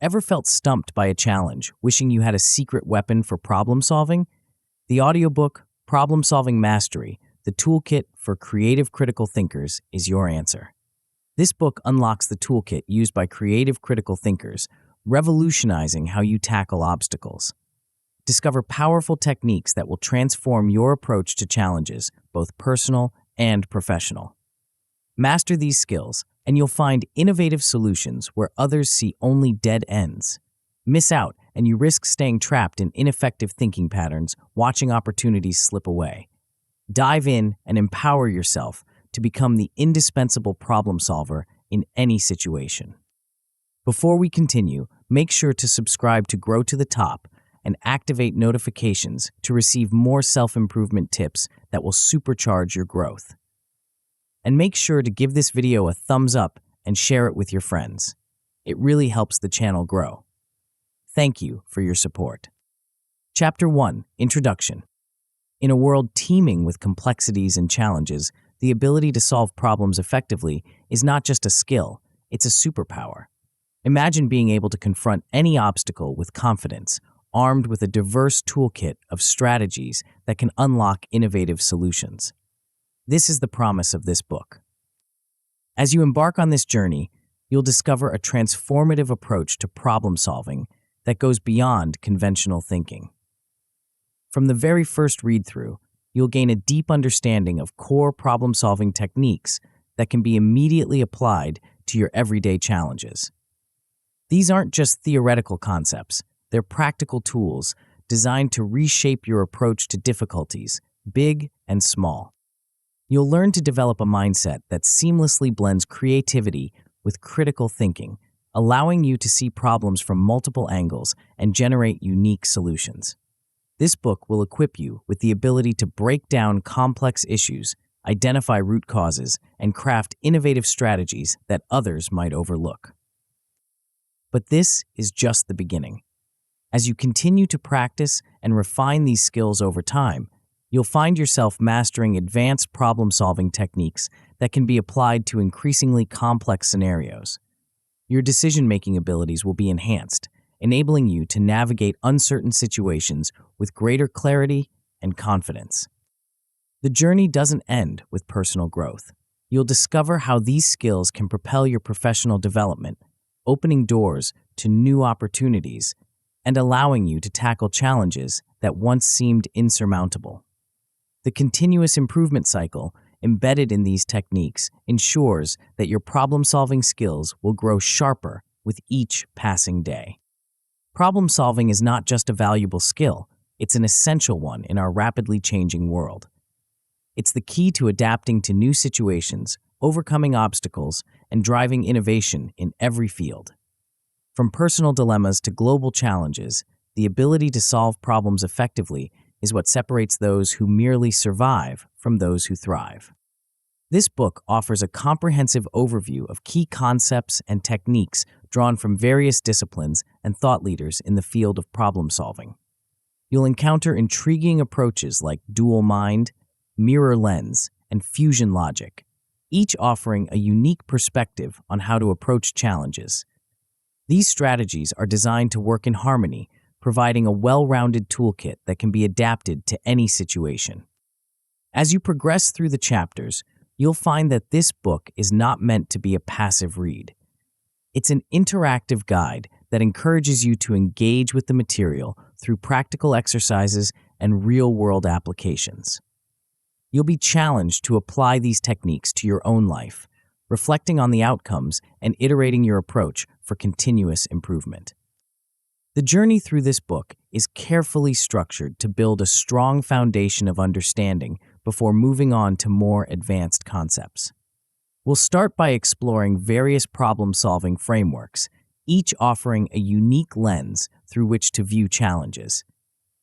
Ever felt stumped by a challenge, wishing you had a secret weapon for problem solving? The audiobook, Problem Solving Mastery, the toolkit for creative critical thinkers, is your answer. This book unlocks the toolkit used by creative critical thinkers, revolutionizing how you tackle obstacles. Discover powerful techniques that will transform your approach to challenges, both personal and professional. Master these skills, and you'll find innovative solutions where others see only dead ends. Miss out, and you risk staying trapped in ineffective thinking patterns, watching opportunities slip away. Dive in and empower yourself to become the indispensable problem solver in any situation. Before we continue, make sure to subscribe to Grow to the Top and activate notifications to receive more self-improvement tips that will supercharge your growth. And make sure to give this video a thumbs up and share it with your friends. It really helps the channel grow. Thank you for your support. Chapter 1, Introduction. In a world teeming with complexities and challenges, the ability to solve problems effectively is not just a skill, it's a superpower. Imagine being able to confront any obstacle with confidence, armed with a diverse toolkit of strategies that can unlock innovative solutions. This is the promise of this book. As you embark on this journey, you'll discover a transformative approach to problem solving that goes beyond conventional thinking. From the very first read-through, you'll gain a deep understanding of core problem-solving techniques that can be immediately applied to your everyday challenges. These aren't just theoretical concepts, they're practical tools designed to reshape your approach to difficulties, big and small. You'll learn to develop a mindset that seamlessly blends creativity with critical thinking, allowing you to see problems from multiple angles and generate unique solutions. This book will equip you with the ability to break down complex issues, identify root causes, and craft innovative strategies that others might overlook. But this is just the beginning. As you continue to practice and refine these skills over time, you'll find yourself mastering advanced problem-solving techniques that can be applied to increasingly complex scenarios. Your decision-making abilities will be enhanced, enabling you to navigate uncertain situations with greater clarity and confidence. The journey doesn't end with personal growth. You'll discover how these skills can propel your professional development, opening doors to new opportunities and allowing you to tackle challenges that once seemed insurmountable. The continuous improvement cycle embedded in these techniques ensures that your problem-solving skills will grow sharper with each passing day. Problem-solving is not just a valuable skill, it's an essential one in our rapidly changing world. It's the key to adapting to new situations, overcoming obstacles, and driving innovation in every field. From personal dilemmas to global challenges, the ability to solve problems effectively is what separates those who merely survive from those who thrive. This book offers a comprehensive overview of key concepts and techniques drawn from various disciplines and thought leaders in the field of problem solving. You'll encounter intriguing approaches like dual mind, mirror lens, and fusion logic, each offering a unique perspective on how to approach challenges. These strategies are designed to work in harmony, providing a well-rounded toolkit that can be adapted to any situation. As you progress through the chapters, you'll find that this book is not meant to be a passive read. It's an interactive guide that encourages you to engage with the material through practical exercises and real-world applications. You'll be challenged to apply these techniques to your own life, reflecting on the outcomes and iterating your approach for continuous improvement. The journey through this book is carefully structured to build a strong foundation of understanding before moving on to more advanced concepts. We'll start by exploring various problem-solving frameworks, each offering a unique lens through which to view challenges.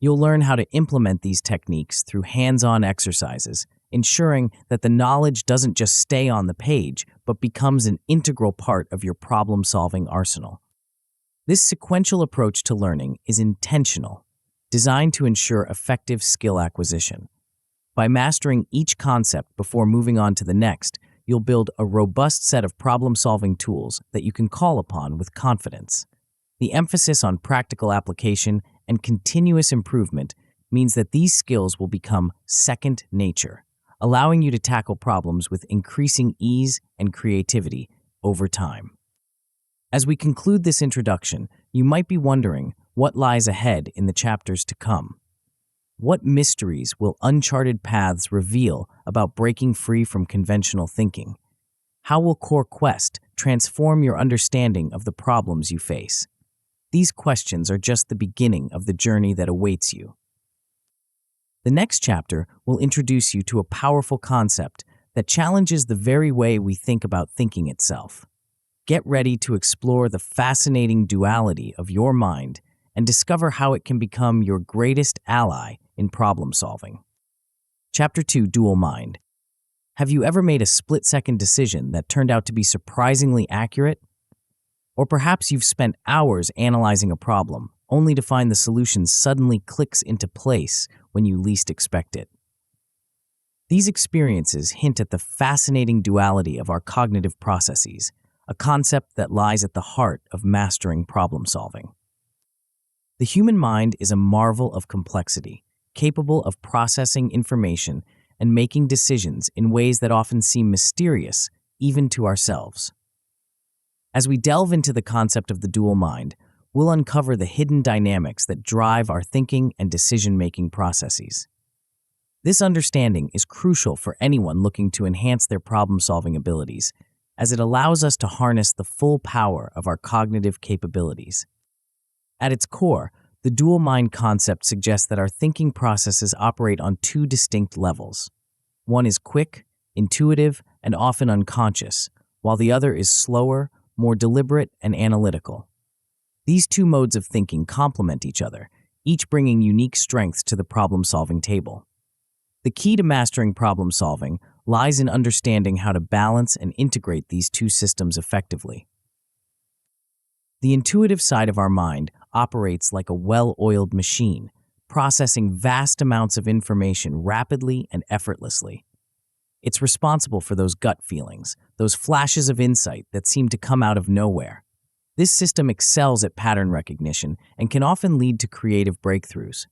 You'll learn how to implement these techniques through hands-on exercises, ensuring that the knowledge doesn't just stay on the page, but becomes an integral part of your problem-solving arsenal. This sequential approach to learning is intentional, designed to ensure effective skill acquisition. By mastering each concept before moving on to the next, you'll build a robust set of problem-solving tools that you can call upon with confidence. The emphasis on practical application and continuous improvement means that these skills will become second nature, allowing you to tackle problems with increasing ease and creativity over time. As we conclude this introduction, you might be wondering what lies ahead in the chapters to come. What mysteries will uncharted paths reveal about breaking free from conventional thinking? How will Core Quest transform your understanding of the problems you face? These questions are just the beginning of the journey that awaits you. The next chapter will introduce you to a powerful concept that challenges the very way we think about thinking itself. Get ready to explore the fascinating duality of your mind and discover how it can become your greatest ally in problem solving. Chapter 2: Dual Mind. Have you ever made a split-second decision that turned out to be surprisingly accurate? Or perhaps you've spent hours analyzing a problem, only to find the solution suddenly clicks into place when you least expect it. These experiences hint at the fascinating duality of our cognitive processes, a concept that lies at the heart of mastering problem solving. The human mind is a marvel of complexity, capable of processing information and making decisions in ways that often seem mysterious, even to ourselves. As we delve into the concept of the dual mind, we'll uncover the hidden dynamics that drive our thinking and decision-making processes. This understanding is crucial for anyone looking to enhance their problem-solving abilities, as it allows us to harness the full power of our cognitive capabilities. At its core, the dual mind concept suggests that our thinking processes operate on two distinct levels. One is quick, intuitive, and often unconscious, while the other is slower, more deliberate, and analytical. These two modes of thinking complement each other, each bringing unique strengths to the problem-solving table. The key to mastering problem solving lies in understanding how to balance and integrate these two systems effectively. The intuitive side of our mind operates like a well-oiled machine, processing vast amounts of information rapidly and effortlessly. It's responsible for those gut feelings, those flashes of insight that seem to come out of nowhere. This system excels at pattern recognition and can often lead to creative breakthroughs.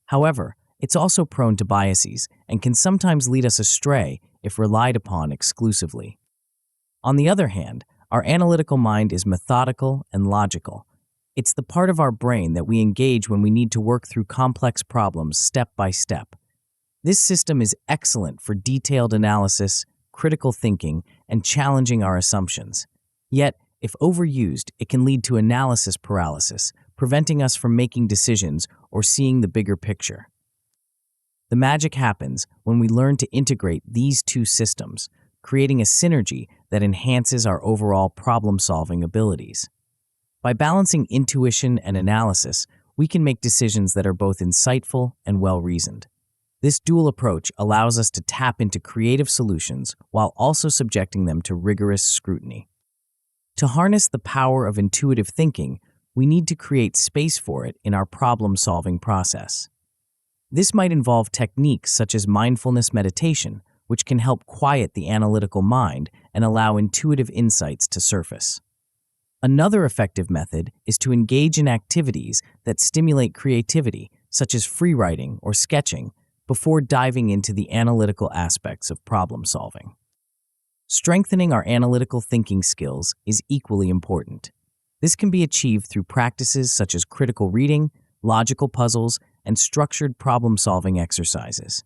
However, it's also prone to biases and can sometimes lead us astray if relied upon exclusively. On the other hand, our analytical mind is methodical and logical. It's the part of our brain that we engage when we need to work through complex problems step by step. This system is excellent for detailed analysis, critical thinking, and challenging our assumptions. Yet, if overused, it can lead to analysis paralysis, preventing us from making decisions or seeing the bigger picture. The magic happens when we learn to integrate these two systems, creating a synergy that enhances our overall problem-solving abilities. By balancing intuition and analysis, we can make decisions that are both insightful and well-reasoned. This dual approach allows us to tap into creative solutions while also subjecting them to rigorous scrutiny. To harness the power of intuitive thinking, we need to create space for it in our problem-solving process. This might involve techniques such as mindfulness meditation, which can help quiet the analytical mind and allow intuitive insights to surface. Another effective method is to engage in activities that stimulate creativity, such as free writing or sketching, before diving into the analytical aspects of problem solving. Strengthening our analytical thinking skills is equally important. This can be achieved through practices such as critical reading, logical puzzles, and structured problem-solving exercises.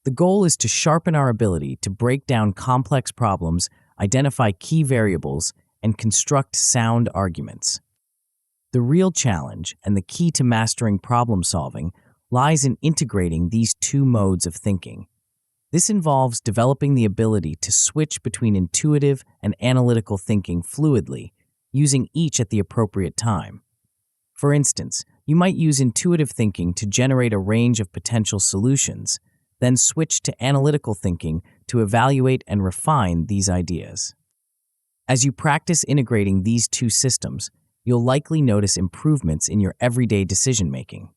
The goal is to sharpen our ability to break down complex problems, identify key variables, and construct sound arguments. The real challenge and the key to mastering problem-solving lies in integrating these two modes of thinking. This involves developing the ability to switch between intuitive and analytical thinking fluidly, using each at the appropriate time. For instance, you might use intuitive thinking to generate a range of potential solutions, then switch to analytical thinking to evaluate and refine these ideas. As you practice integrating these two systems, you'll likely notice improvements in your everyday decision-making.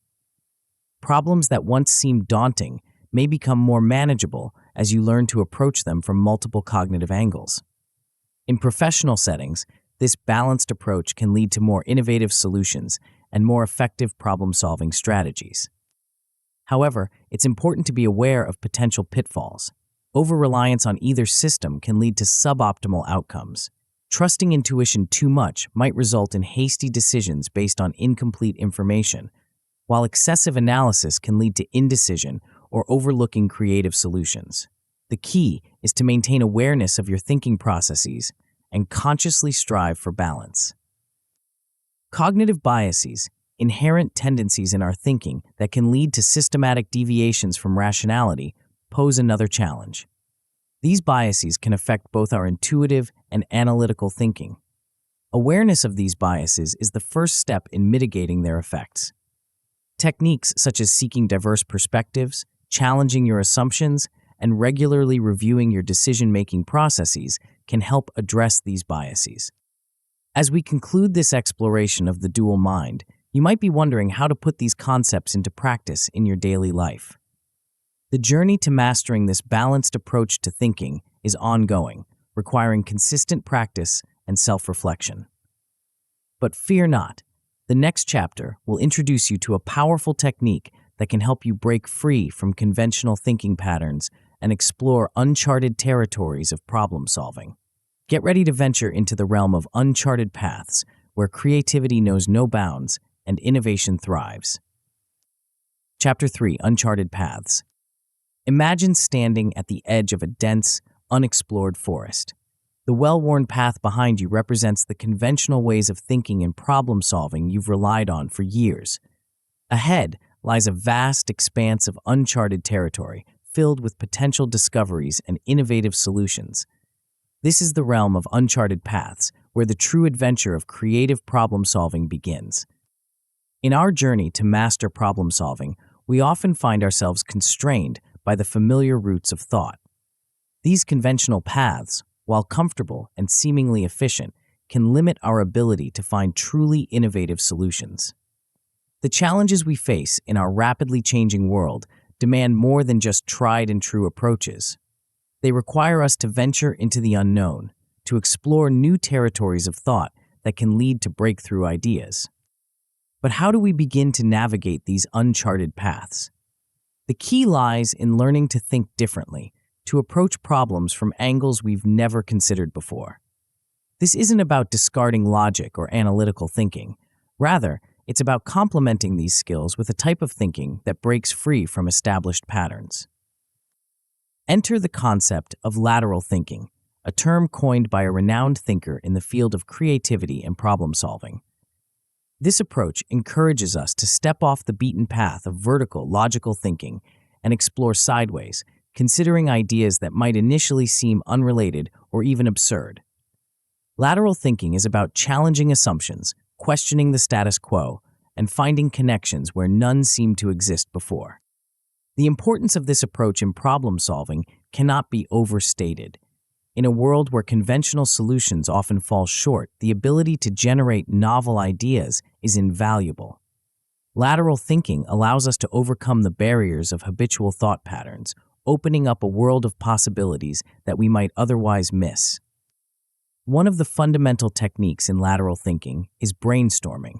Problems that once seemed daunting may become more manageable as you learn to approach them from multiple cognitive angles. In professional settings, This balanced approach can lead to more innovative solutions and more effective problem-solving strategies. However, it's important to be aware of potential pitfalls. Over-reliance on either system can lead to suboptimal outcomes. Trusting intuition too much might result in hasty decisions based on incomplete information, while excessive analysis can lead to indecision or overlooking creative solutions. The key is to maintain awareness of your thinking processes and consciously strive for balance. Cognitive biases, inherent tendencies in our thinking that can lead to systematic deviations from rationality, pose another challenge. These biases can affect both our intuitive and analytical thinking. Awareness of these biases is the first step in mitigating their effects. Techniques such as seeking diverse perspectives, challenging your assumptions, and regularly reviewing your decision-making processes can help address these biases. As we conclude this exploration of the dual mind, you might be wondering how to put these concepts into practice in your daily life. The journey to mastering this balanced approach to thinking is ongoing, requiring consistent practice and self-reflection. But fear not. The next chapter will introduce you to a powerful technique that can help you break free from conventional thinking patterns and explore uncharted territories of problem solving. Get ready to venture into the realm of uncharted paths where creativity knows no bounds and innovation thrives. Chapter 3: Uncharted Paths. Imagine standing at the edge of a dense, unexplored forest. The well-worn path behind you represents the conventional ways of thinking and problem-solving you've relied on for years. Ahead lies a vast expanse of uncharted territory filled with potential discoveries and innovative solutions. This is the realm of uncharted paths, where the true adventure of creative problem-solving begins. In our journey to master problem-solving, we often find ourselves constrained by the familiar routes of thought. These conventional paths, while comfortable and seemingly efficient, can limit our ability to find truly innovative solutions. The challenges we face in our rapidly changing world demand more than just tried and true approaches. They require us to venture into the unknown, to explore new territories of thought that can lead to breakthrough ideas. But how do we begin to navigate these uncharted paths? The key lies in learning to think differently, to approach problems from angles we've never considered before. This isn't about discarding logic or analytical thinking. Rather, it's about complementing these skills with a type of thinking that breaks free from established patterns. Enter the concept of lateral thinking, a term coined by a renowned thinker in the field of creativity and problem-solving. This approach encourages us to step off the beaten path of vertical, logical thinking and explore sideways, considering ideas that might initially seem unrelated or even absurd. Lateral thinking is about challenging assumptions, questioning the status quo, and finding connections where none seemed to exist before. The importance of this approach in problem-solving cannot be overstated. In a world where conventional solutions often fall short, the ability to generate novel ideas is invaluable. Lateral thinking allows us to overcome the barriers of habitual thought patterns, opening up a world of possibilities that we might otherwise miss. One of the fundamental techniques in lateral thinking is brainstorming.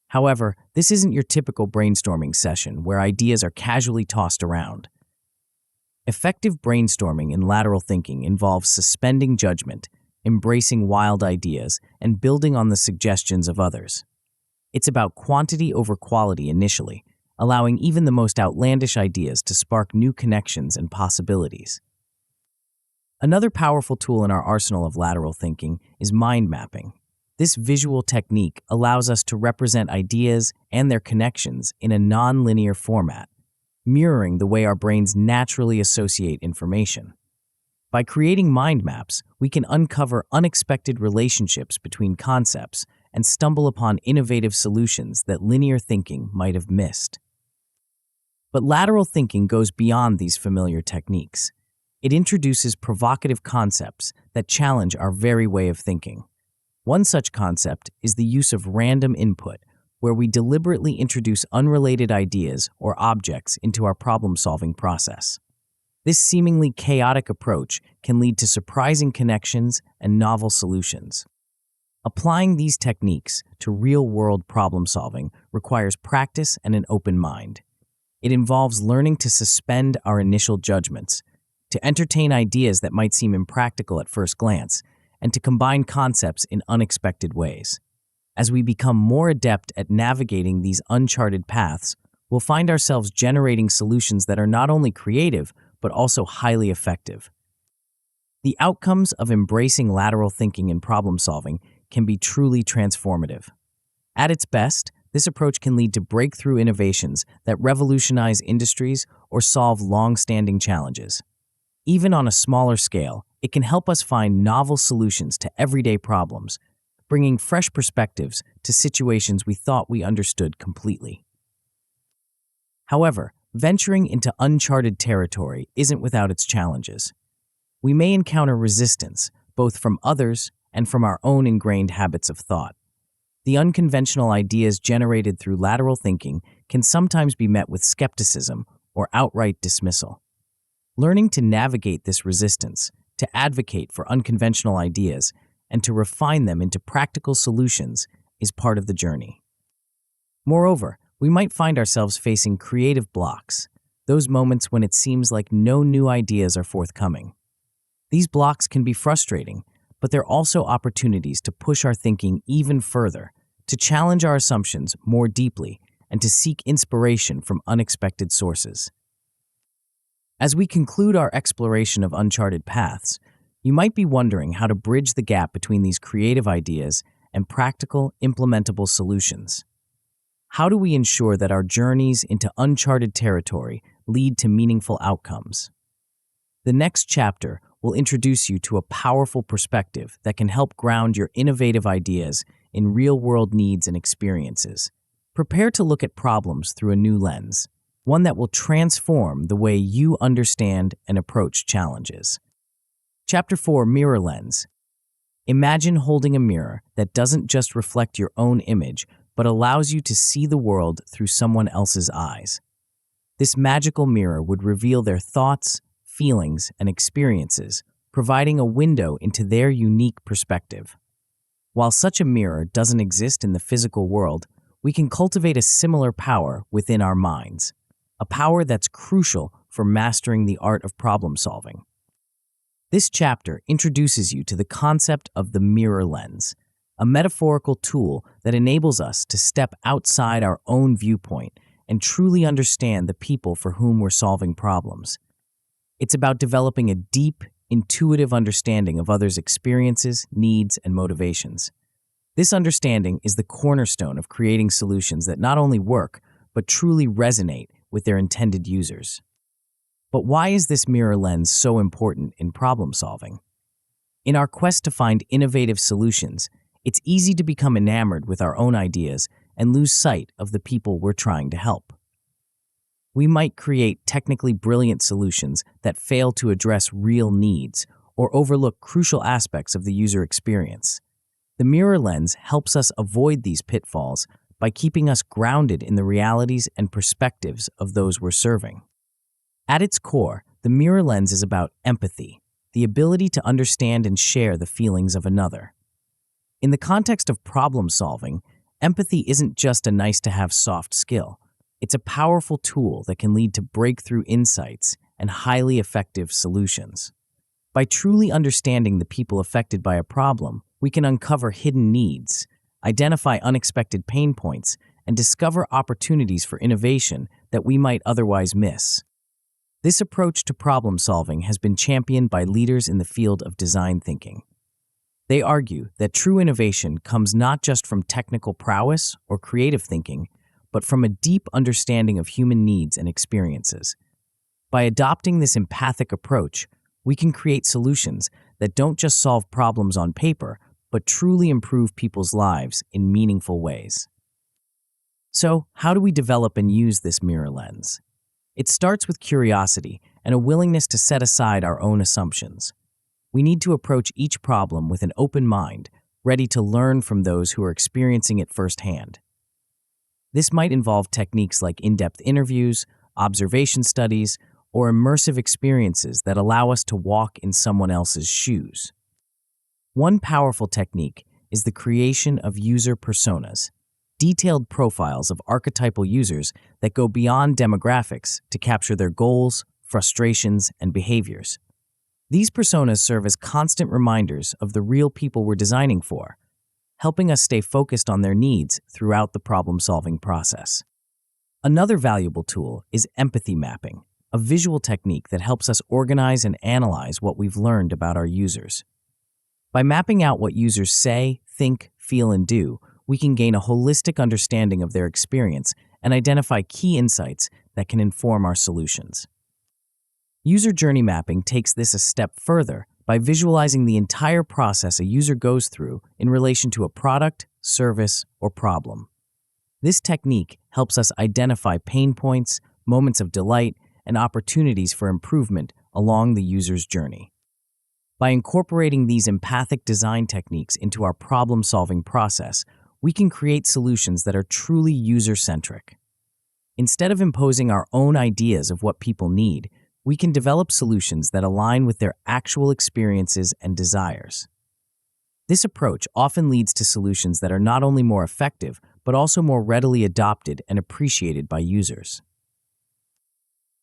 However, this isn't your typical brainstorming session where ideas are casually tossed around. Effective brainstorming in lateral thinking involves suspending judgment, embracing wild ideas, and building on the suggestions of others. It's about quantity over quality initially, allowing even the most outlandish ideas to spark new connections and possibilities. Another powerful tool in our arsenal of lateral thinking is mind mapping. This visual technique allows us to represent ideas and their connections in a non-linear format, mirroring the way our brains naturally associate information. By creating mind maps, we can uncover unexpected relationships between concepts and stumble upon innovative solutions that linear thinking might have missed. But lateral thinking goes beyond these familiar techniques. It introduces provocative concepts that challenge our very way of thinking. One such concept is the use of random input, where we deliberately introduce unrelated ideas or objects into our problem-solving process. This seemingly chaotic approach can lead to surprising connections and novel solutions. Applying these techniques to real-world problem solving requires practice and an open mind. It involves learning to suspend our initial judgments, to entertain ideas that might seem impractical at first glance, and to combine concepts in unexpected ways. As we become more adept at navigating these uncharted paths, we'll find ourselves generating solutions that are not only creative, but also highly effective. The outcomes of embracing lateral thinking in problem solving can be truly transformative. At its best, this approach can lead to breakthrough innovations that revolutionize industries or solve long-standing challenges. Even on a smaller scale, it can help us find novel solutions to everyday problems, bringing fresh perspectives to situations we thought we understood completely. However, venturing into uncharted territory isn't without its challenges. We may encounter resistance, both from others and from our own ingrained habits of thought. The unconventional ideas generated through lateral thinking can sometimes be met with skepticism or outright dismissal. Learning to navigate this resistance, to advocate for unconventional ideas, and to refine them into practical solutions is part of the journey. Moreover, we might find ourselves facing creative blocks, those moments when it seems like no new ideas are forthcoming. These blocks can be frustrating, but they're also opportunities to push our thinking even further, to challenge our assumptions more deeply, and to seek inspiration from unexpected sources. As we conclude our exploration of uncharted paths, you might be wondering how to bridge the gap between these creative ideas and practical, implementable solutions. How do we ensure that our journeys into uncharted territory lead to meaningful outcomes? The next chapter will introduce you to a powerful perspective that can help ground your innovative ideas in real-world needs and experiences. Prepare to look at problems through a new lens, one that will transform the way you understand and approach challenges. Chapter 4, Mirror Lens. Imagine holding a mirror that doesn't just reflect your own image, but allows you to see the world through someone else's eyes. This magical mirror would reveal their thoughts, feelings, and experiences, providing a window into their unique perspective. While such a mirror doesn't exist in the physical world, we can cultivate a similar power within our minds, a power that's crucial for mastering the art of problem solving. This chapter introduces you to the concept of the mirror lens, a metaphorical tool that enables us to step outside our own viewpoint and truly understand the people for whom we're solving problems. It's about developing a deep, intuitive understanding of others' experiences, needs, and motivations. This understanding is the cornerstone of creating solutions that not only work, but truly resonate with their intended users. But why is this mirror lens so important in problem solving? In our quest to find innovative solutions, it's easy to become enamored with our own ideas and lose sight of the people we're trying to help. We might create technically brilliant solutions that fail to address real needs or overlook crucial aspects of the user experience. The mirror lens helps us avoid these pitfalls by keeping us grounded in the realities and perspectives of those we're serving. At its core, the mirror lens is about empathy, the ability to understand and share the feelings of another. In the context of problem solving, empathy isn't just a nice-to-have soft skill. It's a powerful tool that can lead to breakthrough insights and highly effective solutions. By truly understanding the people affected by a problem, we can uncover hidden needs, identify unexpected pain points, and discover opportunities for innovation that we might otherwise miss. This approach to problem solving has been championed by leaders in the field of design thinking. They argue that true innovation comes not just from technical prowess or creative thinking, but from a deep understanding of human needs and experiences. By adopting this empathic approach, we can create solutions that don't just solve problems on paper, but truly improve people's lives in meaningful ways. So, how do we develop and use this mirror lens? It starts with curiosity and a willingness to set aside our own assumptions. We need to approach each problem with an open mind, ready to learn from those who are experiencing it firsthand. This might involve techniques like in-depth interviews, observation studies, or immersive experiences that allow us to walk in someone else's shoes. One powerful technique is the creation of user personas, detailed profiles of archetypal users that go beyond demographics to capture their goals, frustrations, and behaviors. These personas serve as constant reminders of the real people we're designing for, helping us stay focused on their needs throughout the problem-solving process. Another valuable tool is empathy mapping, a visual technique that helps us organize and analyze what we've learned about our users. By mapping out what users say, think, feel, and do, we can gain a holistic understanding of their experience and identify key insights that can inform our solutions. User journey mapping takes this a step further by visualizing the entire process a user goes through in relation to a product, service, or problem. This technique helps us identify pain points, moments of delight, and opportunities for improvement along the user's journey. By incorporating these empathic design techniques into our problem-solving process, we can create solutions that are truly user-centric. Instead of imposing our own ideas of what people need, we can develop solutions that align with their actual experiences and desires. This approach often leads to solutions that are not only more effective, but also more readily adopted and appreciated by users.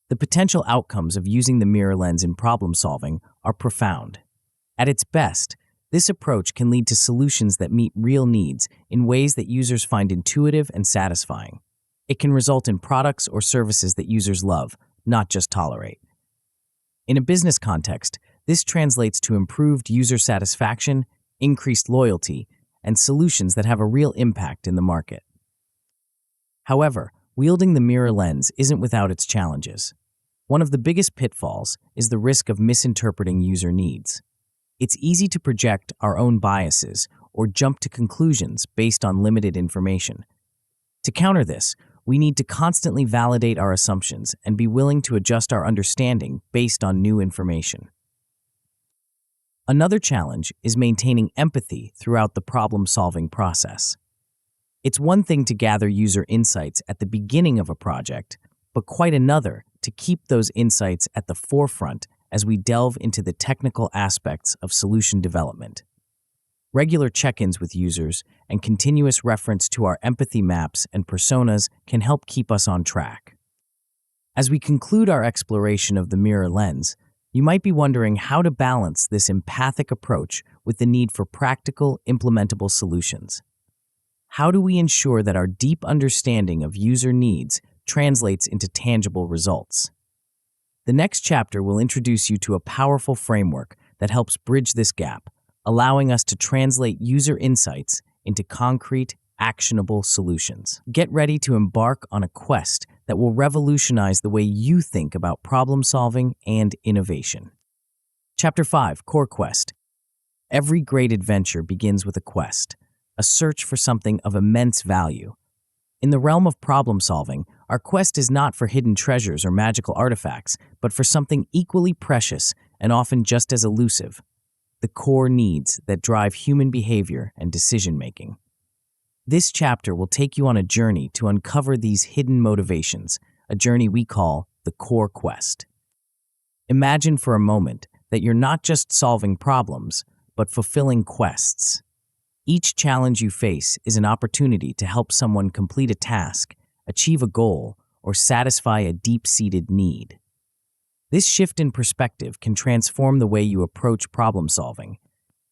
The potential outcomes of using the mirror lens in problem-solving are profound. At its best, this approach can lead to solutions that meet real needs in ways that users find intuitive and satisfying. It can result in products or services that users love, not just tolerate. In a business context, this translates to improved user satisfaction, increased loyalty, and solutions that have a real impact in the market. However, wielding the mirror lens isn't without its challenges. One of the biggest pitfalls is the risk of misinterpreting user needs. It's easy to project our own biases or jump to conclusions based on limited information. To counter this, we need to constantly validate our assumptions and be willing to adjust our understanding based on new information. Another challenge is maintaining empathy throughout the problem-solving process. It's one thing to gather user insights at the beginning of a project, but quite another to keep those insights at the forefront as we delve into the technical aspects of solution development. Regular check-ins with users and continuous reference to our empathy maps and personas can help keep us on track. As we conclude our exploration of the mirror lens, you might be wondering how to balance this empathic approach with the need for practical, implementable solutions. How do we ensure that our deep understanding of user needs translates into tangible results? The next chapter will introduce you to a powerful framework that helps bridge this gap, allowing us to translate user insights into concrete, actionable solutions. Get ready to embark on a quest that will revolutionize the way you think about problem-solving and innovation. Chapter 5, Core Quest. Every great adventure begins with a quest, a search for something of immense value. In the realm of problem-solving, our quest is not for hidden treasures or magical artifacts, but for something equally precious and often just as elusive: the core needs that drive human behavior and decision-making. This chapter will take you on a journey to uncover these hidden motivations, a journey we call the Core Quest. Imagine for a moment that you're not just solving problems, but fulfilling quests. Each challenge you face is an opportunity to help someone complete a task, achieve a goal, or satisfy a deep-seated need. This shift in perspective can transform the way you approach problem-solving,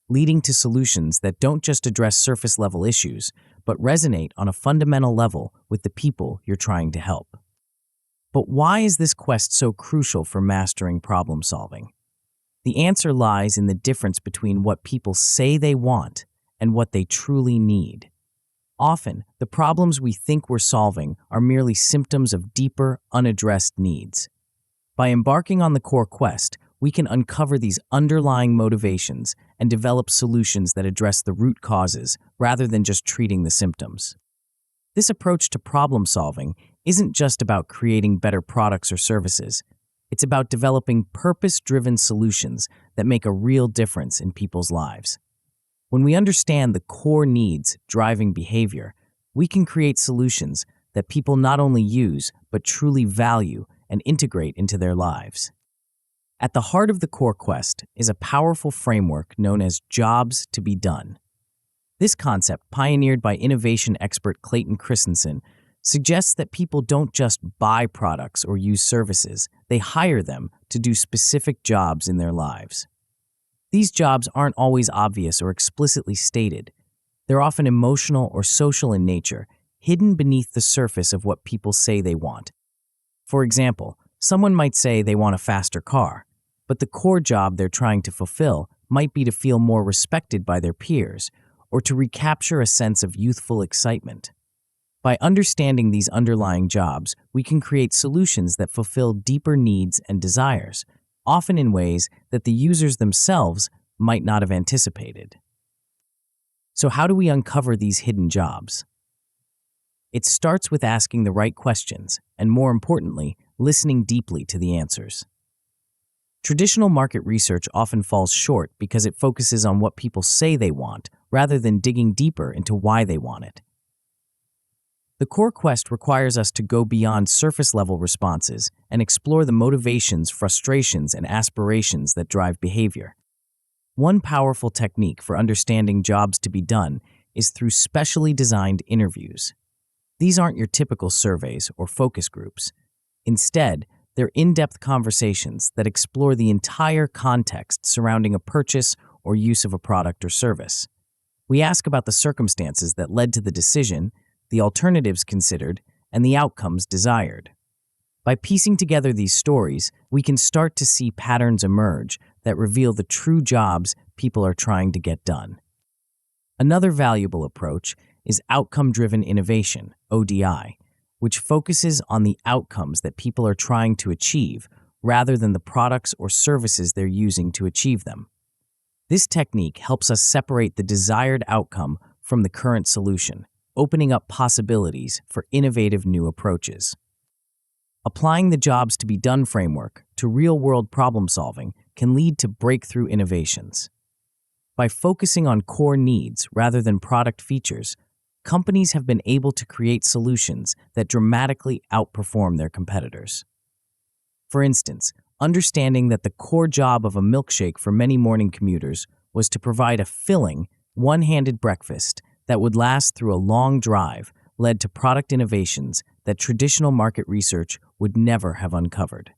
leading to solutions that don't just address surface-level issues, but resonate on a fundamental level with the people you're trying to help. But why is this quest so crucial for mastering problem-solving? The answer lies in the difference between what people say they want and what they truly need. Often, the problems we think we're solving are merely symptoms of deeper, unaddressed needs. By embarking on the Core Quest, we can uncover these underlying motivations and develop solutions that address the root causes rather than just treating the symptoms. This approach to problem-solving isn't just about creating better products or services. It's about developing purpose-driven solutions that make a real difference in people's lives. When we understand the core needs driving behavior, we can create solutions that people not only use, but truly value and integrate into their lives. At the heart of the Core Quest is a powerful framework known as jobs to be done. This concept, pioneered by innovation expert Clayton Christensen, suggests that people don't just buy products or use services, they hire them to do specific jobs in their lives. These jobs aren't always obvious or explicitly stated. They're often emotional or social in nature, hidden beneath the surface of what people say they want. For example, someone might say they want a faster car, but the core job they're trying to fulfill might be to feel more respected by their peers or to recapture a sense of youthful excitement. By understanding these underlying jobs, we can create solutions that fulfill deeper needs and desires, often in ways that the users themselves might not have anticipated. So how do we uncover these hidden jobs? It starts with asking the right questions and, more importantly, listening deeply to the answers. Traditional market research often falls short because it focuses on what people say they want rather than digging deeper into why they want it. The core quest requires us to go beyond surface-level responses and explore the motivations, frustrations, and aspirations that drive behavior. One powerful technique for understanding jobs to be done is through specially designed interviews. These aren't your typical surveys or focus groups. Instead, they're in-depth conversations that explore the entire context surrounding a purchase or use of a product or service. We ask about the circumstances that led to the decision, the alternatives considered, and the outcomes desired. By piecing together these stories, we can start to see patterns emerge that reveal the true jobs people are trying to get done. Another valuable approach is outcome-driven innovation, ODI, which focuses on the outcomes that people are trying to achieve rather than the products or services they're using to achieve them. This technique helps us separate the desired outcome from the current solution, opening up possibilities for innovative new approaches. Applying the jobs to be done framework to real-world problem-solving can lead to breakthrough innovations. By focusing on core needs rather than product features, companies have been able to create solutions that dramatically outperform their competitors. For instance, understanding that the core job of a milkshake for many morning commuters was to provide a filling, one-handed breakfast that would last through a long drive led to product innovations that traditional market research would never have uncovered.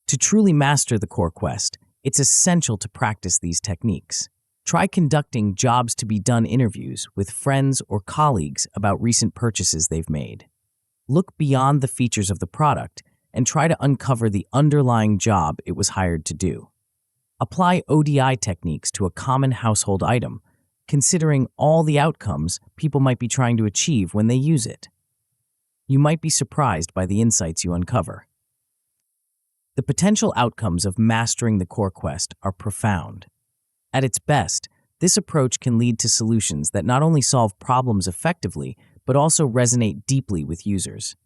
To truly master the core quest, it's essential to practice these techniques. Try conducting jobs-to-be-done interviews with friends or colleagues about recent purchases they've made. Look beyond the features of the product and try to uncover the underlying job it was hired to do. Apply ODI techniques to a common household item, considering all the outcomes people might be trying to achieve when they use it. You might be surprised by the insights you uncover. The potential outcomes of mastering the core quest are profound. At its best, this approach can lead to solutions that not only solve problems effectively, but also resonate deeply with users.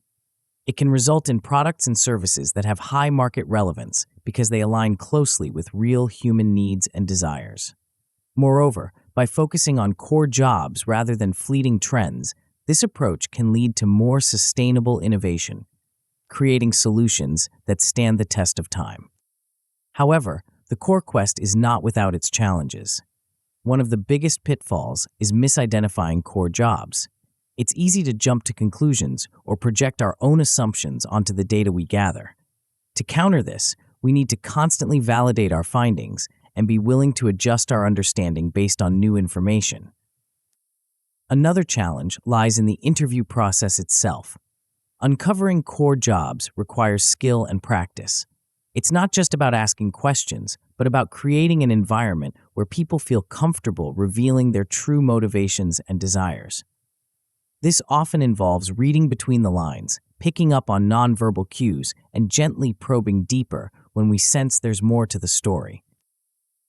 It can result in products and services that have high market relevance because they align closely with real human needs and desires. Moreover, by focusing on core jobs rather than fleeting trends, this approach can lead to more sustainable innovation, creating solutions that stand the test of time. However, the core quest is not without its challenges. One of the biggest pitfalls is misidentifying core jobs. It's easy to jump to conclusions or project our own assumptions onto the data we gather. To counter this, we need to constantly validate our findings and be willing to adjust our understanding based on new information. Another challenge lies in the interview process itself. Uncovering core jobs requires skill and practice. It's not just about asking questions, but about creating an environment where people feel comfortable revealing their true motivations and desires. This often involves reading between the lines, picking up on nonverbal cues, and gently probing deeper when we sense there's more to the story.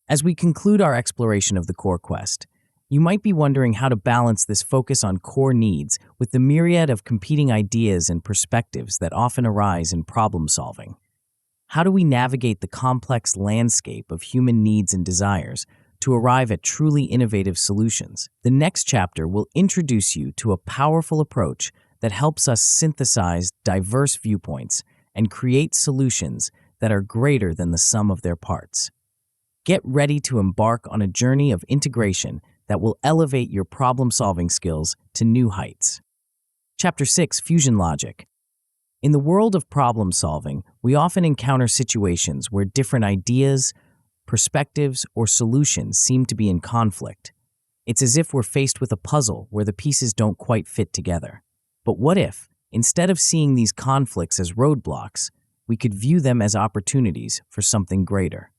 As we conclude our exploration of the core quest, you might be wondering how to balance this focus on core needs with the myriad of competing ideas and perspectives that often arise in problem solving. How do we navigate the complex landscape of human needs and desires to arrive at truly innovative solutions? The next chapter will introduce you to a powerful approach that helps us synthesize diverse viewpoints and create solutions that are greater than the sum of their parts. Get ready to embark on a journey of integration that will elevate your problem-solving skills to new heights. Chapter 6: Fusion Logic. In the world of problem-solving, we often encounter situations where different ideas, perspectives, or solutions seem to be in conflict. It's as if we're faced with a puzzle where the pieces don't quite fit together. But what if, instead of seeing these conflicts as roadblocks, we could view them as opportunities for something greater?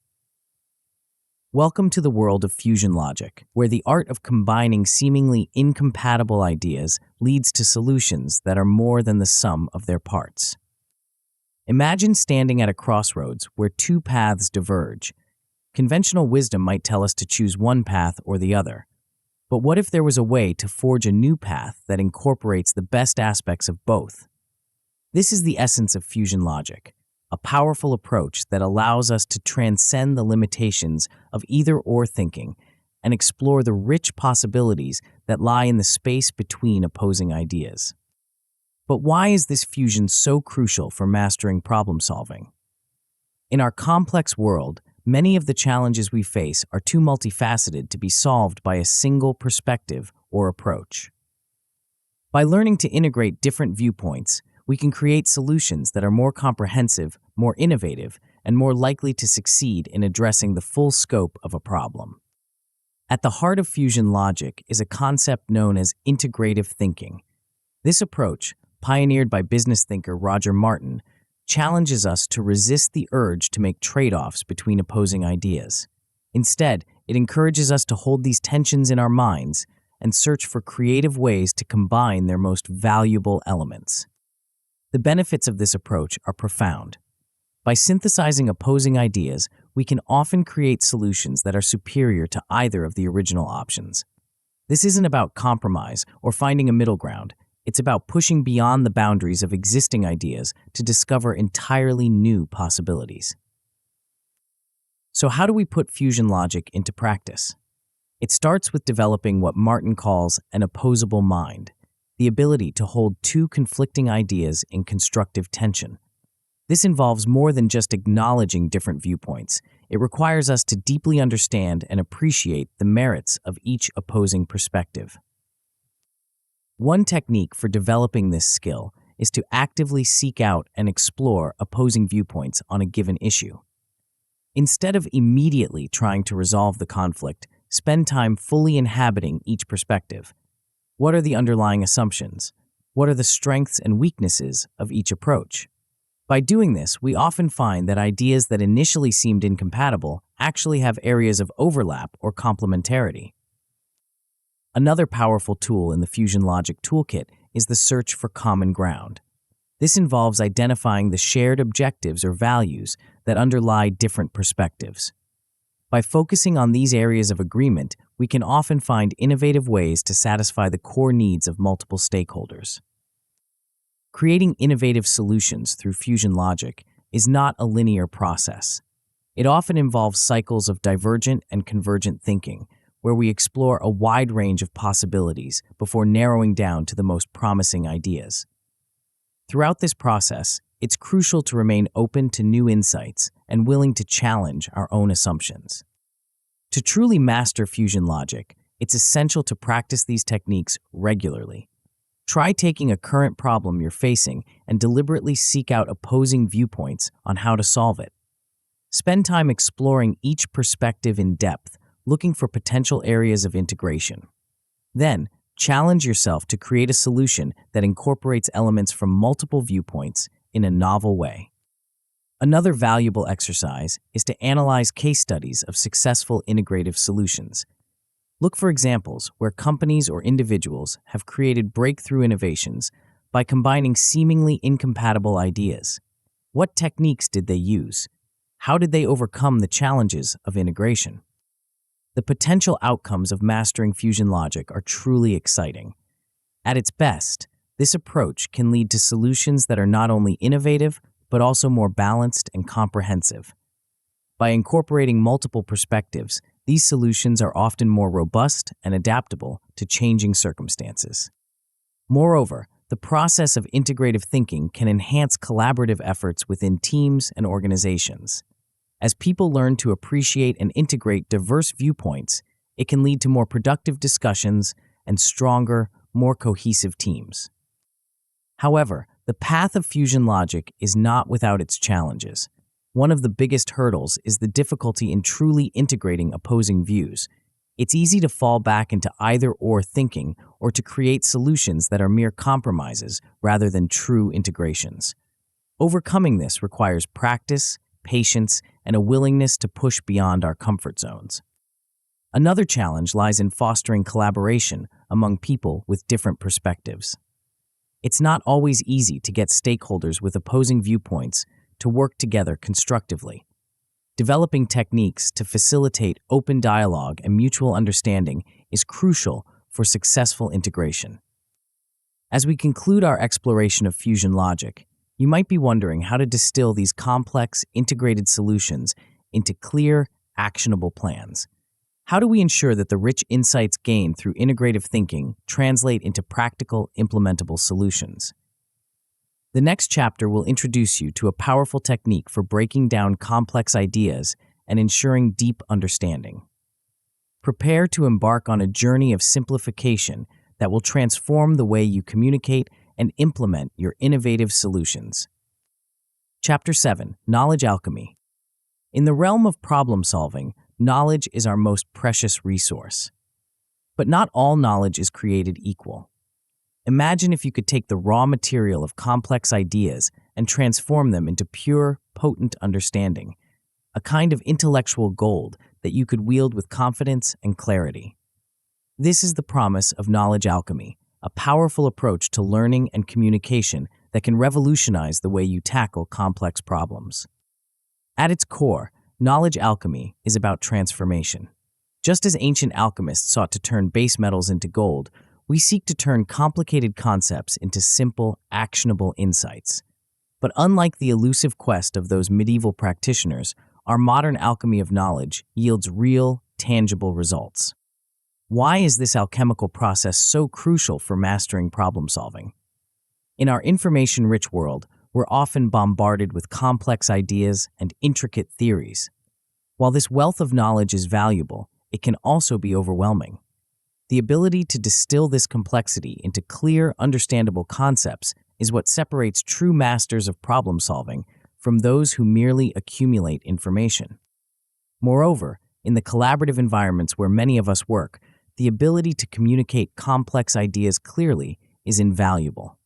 Welcome to the world of fusion logic, where the art of combining seemingly incompatible ideas leads to solutions that are more than the sum of their parts. Imagine standing at a crossroads where two paths diverge. Conventional wisdom might tell us to choose one path or the other. But what if there was a way to forge a new path that incorporates the best aspects of both? This is the essence of fusion logic, a powerful approach that allows us to transcend the limitations of either-or thinking and explore the rich possibilities that lie in the space between opposing ideas. But why is this fusion so crucial for mastering problem-solving? In our complex world, many of the challenges we face are too multifaceted to be solved by a single perspective or approach. By learning to integrate different viewpoints, we can create solutions that are more comprehensive, more innovative, and more likely to succeed in addressing the full scope of a problem. At the heart of fusion logic is a concept known as integrative thinking. This approach, pioneered by business thinker Roger Martin, challenges us to resist the urge to make trade-offs between opposing ideas. Instead, it encourages us to hold these tensions in our minds and search for creative ways to combine their most valuable elements. The benefits of this approach are profound. By synthesizing opposing ideas, we can often create solutions that are superior to either of the original options. This isn't about compromise or finding a middle ground. It's about pushing beyond the boundaries of existing ideas to discover entirely new possibilities. So how do we put fusion logic into practice? It starts with developing what Martin calls an opposable mind, the ability to hold two conflicting ideas in constructive tension. This involves more than just acknowledging different viewpoints. It requires us to deeply understand and appreciate the merits of each opposing perspective. One technique for developing this skill is to actively seek out and explore opposing viewpoints on a given issue. Instead of immediately trying to resolve the conflict, spend time fully inhabiting each perspective. What are the underlying assumptions? What are the strengths and weaknesses of each approach? By doing this, we often find that ideas that initially seemed incompatible actually have areas of overlap or complementarity. Another powerful tool in the fusion logic toolkit is the search for common ground. This involves identifying the shared objectives or values that underlie different perspectives. By focusing on these areas of agreement, we can often find innovative ways to satisfy the core needs of multiple stakeholders. Creating innovative solutions through fusion logic is not a linear process. It often involves cycles of divergent and convergent thinking, where we explore a wide range of possibilities before narrowing down to the most promising ideas. Throughout this process, it's crucial to remain open to new insights and willing to challenge our own assumptions. To truly master fusion logic, it's essential to practice these techniques regularly. Try taking a current problem you're facing and deliberately seek out opposing viewpoints on how to solve it. Spend time exploring each perspective in depth, looking for potential areas of integration. Then, challenge yourself to create a solution that incorporates elements from multiple viewpoints in a novel way. Another valuable exercise is to analyze case studies of successful integrative solutions. Look for examples where companies or individuals have created breakthrough innovations by combining seemingly incompatible ideas. What techniques did they use? How did they overcome the challenges of integration? The potential outcomes of mastering fusion logic are truly exciting. At its best, this approach can lead to solutions that are not only innovative, but also more balanced and comprehensive. By incorporating multiple perspectives, these solutions are often more robust and adaptable to changing circumstances. Moreover, the process of integrative thinking can enhance collaborative efforts within teams and organizations. As people learn to appreciate and integrate diverse viewpoints, It can lead to more productive discussions and stronger, more cohesive teams. However, the path of fusion logic is not without its challenges. One of the biggest hurdles is the difficulty in truly integrating opposing views. It's easy to fall back into either-or thinking or to create solutions that are mere compromises rather than true integrations. Overcoming this requires practice, patience, and a willingness to push beyond our comfort zones. Another challenge lies in fostering collaboration among people with different perspectives. It's not always easy to get stakeholders with opposing viewpoints to work together constructively. Developing techniques to facilitate open dialogue and mutual understanding is crucial for successful integration. As we conclude our exploration of fusion logic, you might be wondering how to distill these complex, integrated solutions into clear, actionable plans. How do we ensure that the rich insights gained through integrative thinking translate into practical, implementable solutions? The next chapter will introduce you to a powerful technique for breaking down complex ideas and ensuring deep understanding. Prepare to embark on a journey of simplification that will transform the way you communicate and implement your innovative solutions. Chapter 7: Knowledge Alchemy. In the realm of problem solving, knowledge is our most precious resource. But not all knowledge is created equal. Imagine if you could take the raw material of complex ideas and transform them into pure, potent understanding, a kind of intellectual gold that you could wield with confidence and clarity. This is the promise of knowledge alchemy, a powerful approach to learning and communication that can revolutionize the way you tackle complex problems. At its core, knowledge alchemy is about transformation. Just as ancient alchemists sought to turn base metals into gold, we seek to turn complicated concepts into simple, actionable insights. But unlike the elusive quest of those medieval practitioners, our modern alchemy of knowledge yields real, tangible results. Why is this alchemical process so crucial for mastering problem solving? In our information-rich world, we're often bombarded with complex ideas and intricate theories. While this wealth of knowledge is valuable, it can also be overwhelming. The ability to distill this complexity into clear, understandable concepts is what separates true masters of problem solving from those who merely accumulate information. Moreover, in the collaborative environments where many of us work, the ability to communicate complex ideas clearly is invaluable.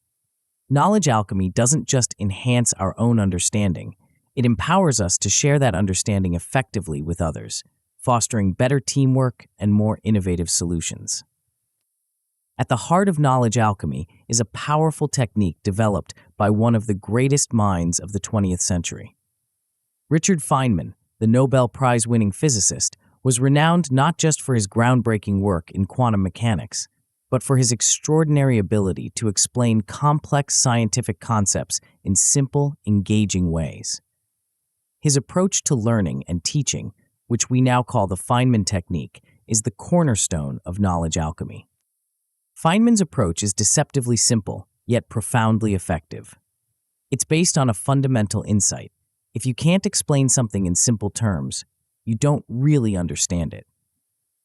Knowledge alchemy doesn't just enhance our own understanding, it empowers us to share that understanding effectively with others, fostering better teamwork and more innovative solutions. At the heart of knowledge alchemy is a powerful technique developed by one of the greatest minds of the 20th century. Richard Feynman, the Nobel Prize-winning physicist, was renowned not just for his groundbreaking work in quantum mechanics, but for his extraordinary ability to explain complex scientific concepts in simple, engaging ways. His approach to learning and teaching, which we now call the Feynman technique, is the cornerstone of knowledge alchemy. Feynman's approach is deceptively simple, yet profoundly effective. It's based on a fundamental insight. If you can't explain something in simple terms, you don't really understand it.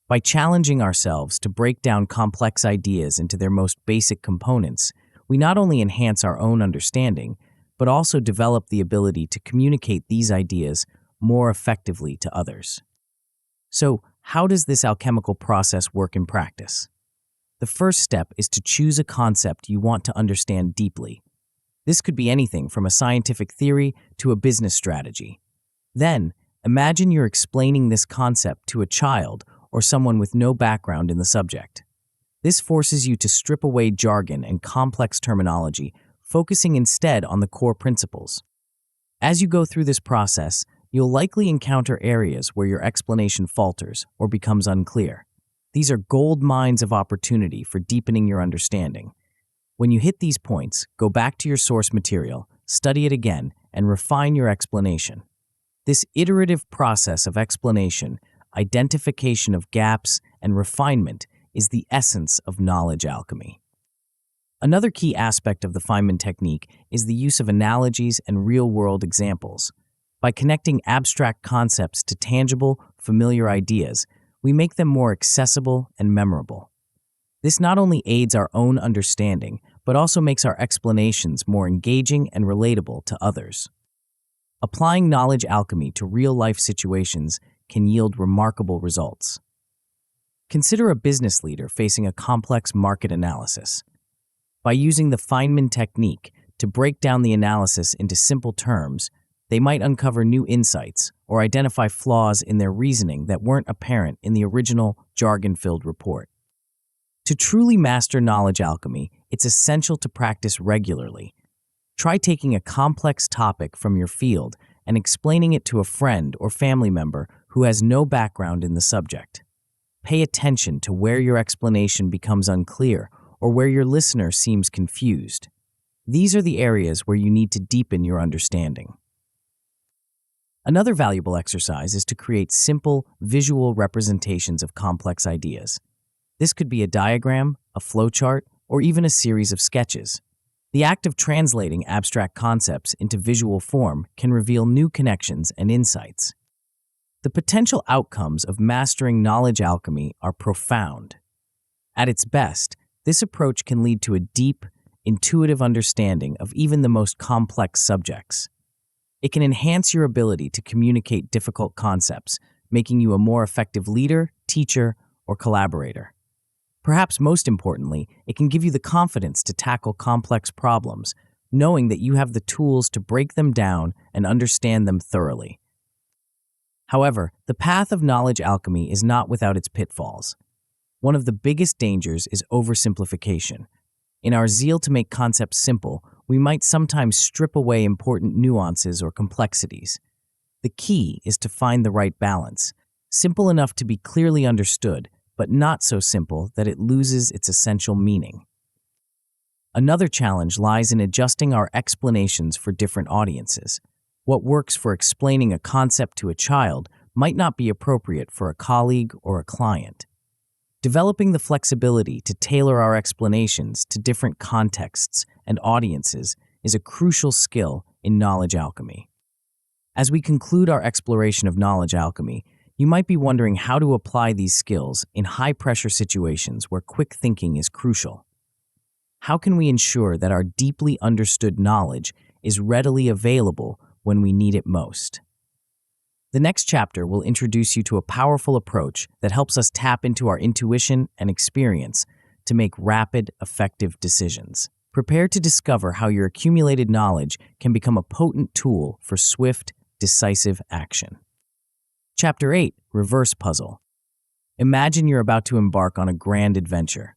By challenging ourselves to break down complex ideas into their most basic components, we not only enhance our own understanding, but also develop the ability to communicate these ideas more effectively to others. So, how does this alchemical process work in practice? The first step is to choose a concept you want to understand deeply. This could be anything from a scientific theory to a business strategy. Then, imagine you're explaining this concept to a child or someone with no background in the subject. This forces you to strip away jargon and complex terminology, focusing instead on the core principles. As you go through this process, you'll likely encounter areas where your explanation falters or becomes unclear. These are gold mines of opportunity for deepening your understanding. When you hit these points, go back to your source material, study it again, and refine your explanation. This iterative process of explanation, identification of gaps, and refinement is the essence of knowledge alchemy. Another key aspect of the Feynman technique is the use of analogies and real-world examples. By connecting abstract concepts to tangible, familiar ideas, we make them more accessible and memorable. This not only aids our own understanding, but also makes our explanations more engaging and relatable to others. Applying knowledge alchemy to real-life situations can yield remarkable results. Consider a business leader facing a complex market analysis. By using the Feynman technique to break down the analysis into simple terms, they might uncover new insights or identify flaws in their reasoning that weren't apparent in the original jargon-filled report. To truly master knowledge alchemy, it's essential to practice regularly. Try taking a complex topic from your field and explaining it to a friend or family member who has no background in the subject. Pay attention to where your explanation becomes unclear or where your listener seems confused. These are the areas where you need to deepen your understanding. Another valuable exercise is to create simple, visual representations of complex ideas. This could be a diagram, a flowchart, or even a series of sketches. The act of translating abstract concepts into visual form can reveal new connections and insights. The potential outcomes of mastering knowledge alchemy are profound. At its best, this approach can lead to a deep, intuitive understanding of even the most complex subjects. It can enhance your ability to communicate difficult concepts, making you a more effective leader, teacher, or collaborator. Perhaps most importantly, it can give you the confidence to tackle complex problems, knowing that you have the tools to break them down and understand them thoroughly. However, the path of knowledge alchemy is not without its pitfalls. One of the biggest dangers is oversimplification. In our zeal to make concepts simple, we might sometimes strip away important nuances or complexities. The key is to find the right balance, simple enough to be clearly understood, but not so simple that it loses its essential meaning. Another challenge lies in adjusting our explanations for different audiences. What works for explaining a concept to a child might not be appropriate for a colleague or a client. Developing the flexibility to tailor our explanations to different contexts and audiences is a crucial skill in knowledge alchemy. As we conclude our exploration of knowledge alchemy, you might be wondering how to apply these skills in high-pressure situations where quick thinking is crucial. How can we ensure that our deeply understood knowledge is readily available when we need it most? The next chapter will introduce you to a powerful approach that helps us tap into our intuition and experience to make rapid, effective decisions. Prepare to discover how your accumulated knowledge can become a potent tool for swift, decisive action. Chapter 8, Reverse Puzzle. Imagine you're about to embark on a grand adventure.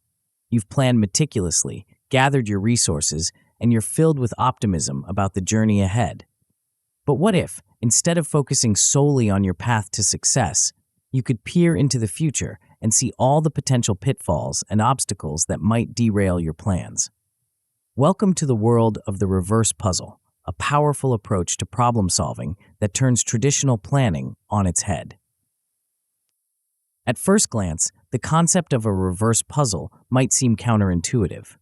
You've planned meticulously, gathered your resources, and you're filled with optimism about the journey ahead. But what if, instead of focusing solely on your path to success, you could peer into the future and see all the potential pitfalls and obstacles that might derail your plans? Welcome to the world of the reverse puzzle, a powerful approach to problem solving that turns traditional planning on its head. At first glance, the concept of a reverse puzzle might seem counterintuitive.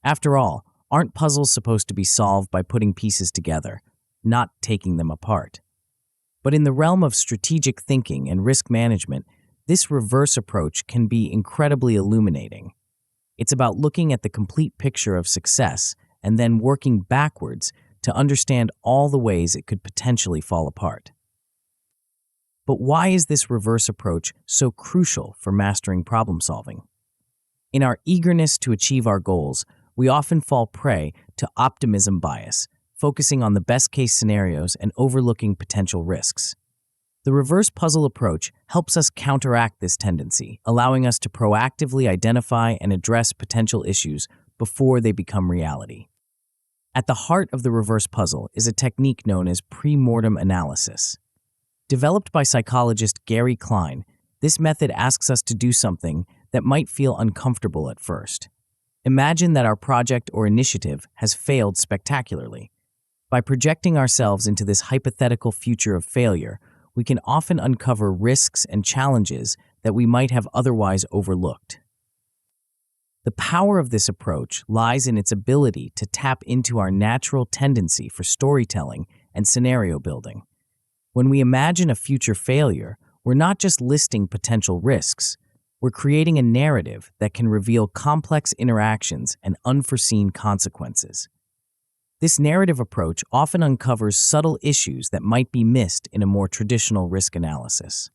After all, aren't puzzles supposed to be solved by putting pieces together, not taking them apart? But in the realm of strategic thinking and risk management, this reverse approach can be incredibly illuminating. It's about looking at the complete picture of success and then working backwards to understand all the ways it could potentially fall apart. But why is this reverse approach so crucial for mastering problem solving? In our eagerness to achieve our goals, we often fall prey to optimism bias, focusing on the best-case scenarios and overlooking potential risks. The reverse puzzle approach helps us counteract this tendency, allowing us to proactively identify and address potential issues before they become reality. At the heart of the reverse puzzle is a technique known as pre-mortem analysis. Developed by psychologist Gary Klein, this method asks us to do something that might feel uncomfortable at first. Imagine that our project or initiative has failed spectacularly. By projecting ourselves into this hypothetical future of failure, we can often uncover risks and challenges that we might have otherwise overlooked. The power of this approach lies in its ability to tap into our natural tendency for storytelling and scenario building. When we imagine a future failure, We're not just listing potential risks, we're creating a narrative that can reveal complex interactions and unforeseen consequences. This narrative approach often uncovers subtle issues that might be missed in a more traditional risk analysis.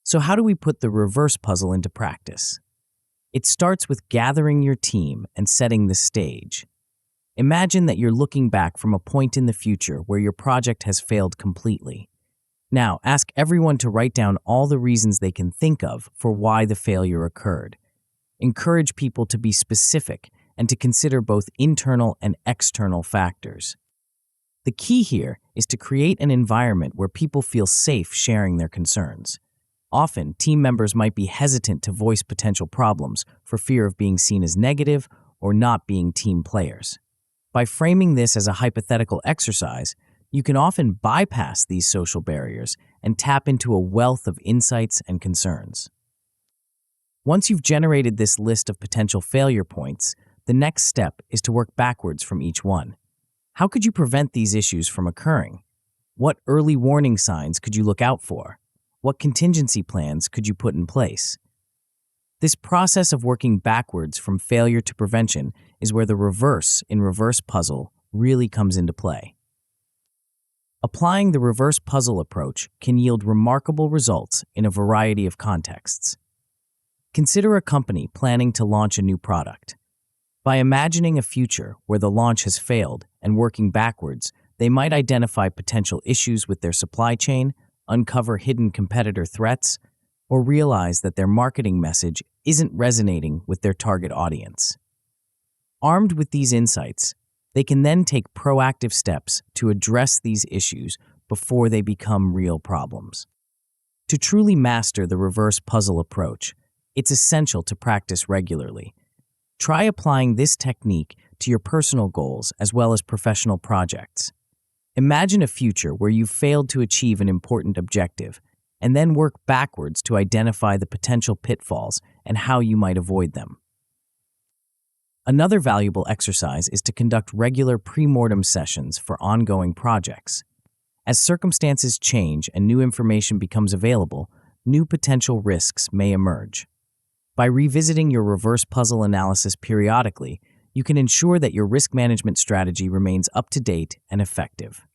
So how do we put the reverse puzzle into practice? It starts with gathering your team and setting the stage. Imagine that you're looking back from a point in the future where your project has failed completely. Now, ask everyone to write down all the reasons they can think of for why the failure occurred. Encourage people to be specific and to consider both internal and external factors. The key here is to create an environment where people feel safe sharing their concerns. Often, team members might be hesitant to voice potential problems for fear of being seen as negative or not being team players. By framing this as a hypothetical exercise, you can often bypass these social barriers and tap into a wealth of insights and concerns. Once you've generated this list of potential failure points, the next step is to work backwards from each one. How could you prevent these issues from occurring? What early warning signs could you look out for? What contingency plans could you put in place? This process of working backwards from failure to prevention is where the reverse in reverse puzzle really comes into play. Applying the reverse puzzle approach can yield remarkable results in a variety of contexts. Consider a company planning to launch a new product. By imagining a future where the launch has failed and working backwards, they might identify potential issues with their supply chain, uncover hidden competitor threats, or realize that their marketing message isn't resonating with their target audience. Armed with these insights, they can then take proactive steps to address these issues before they become real problems. To truly master the reverse puzzle approach, it's essential to practice regularly. Try applying this technique to your personal goals as well as professional projects. Imagine a future where you've failed to achieve an important objective, and then work backwards to identify the potential pitfalls and how you might avoid them. Another valuable exercise is to conduct regular pre-mortem sessions for ongoing projects. As circumstances change and new information becomes available, new potential risks may emerge. By revisiting your reverse puzzle analysis periodically, you can ensure that your risk management strategy remains up to date and effective.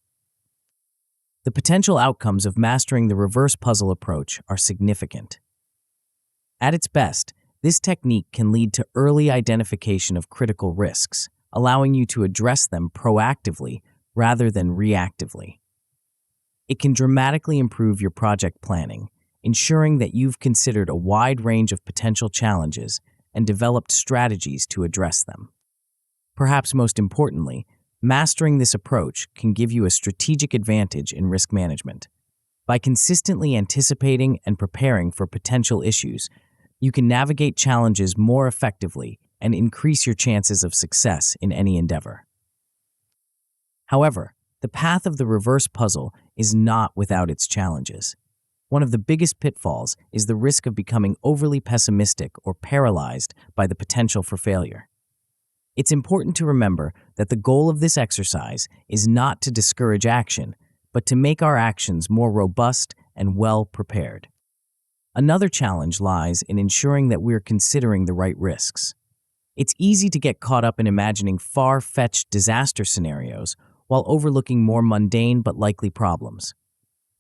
The potential outcomes of mastering the reverse puzzle approach are significant. At its best, this technique can lead to early identification of critical risks, allowing you to address them proactively rather than reactively. It can dramatically improve your project planning, ensuring that you've considered a wide range of potential challenges and developed strategies to address them. Perhaps most importantly, mastering this approach can give you a strategic advantage in risk management. By consistently anticipating and preparing for potential issues, you can navigate challenges more effectively and increase your chances of success in any endeavor. However, the path of the reverse puzzle is not without its challenges. One of the biggest pitfalls is the risk of becoming overly pessimistic or paralyzed by the potential for failure. It's important to remember that the goal of this exercise is not to discourage action, but to make our actions more robust and well prepared. Another challenge lies in ensuring that we're considering the right risks. It's easy to get caught up in imagining far-fetched disaster scenarios while overlooking more mundane but likely problems.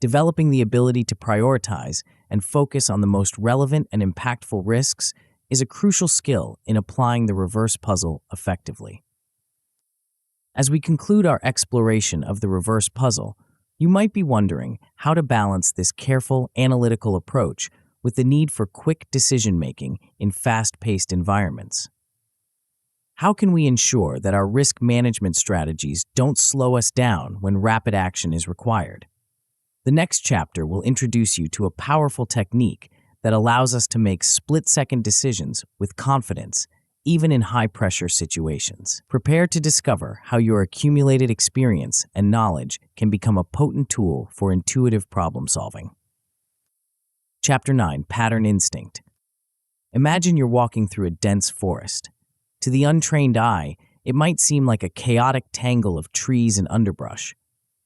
Developing the ability to prioritize and focus on the most relevant and impactful risks is a crucial skill in applying the reverse puzzle effectively. As we conclude our exploration of the reverse puzzle, you might be wondering how to balance this careful, analytical approach with the need for quick decision-making in fast-paced environments. How can we ensure that our risk management strategies don't slow us down when rapid action is required? The next chapter will introduce you to a powerful technique that allows us to make split-second decisions with confidence, even in high-pressure situations. Prepare to discover how your accumulated experience and knowledge can become a potent tool for intuitive problem-solving. Chapter 9, Pattern Instinct. Imagine you're walking through a dense forest. To the untrained eye, it might seem like a chaotic tangle of trees and underbrush,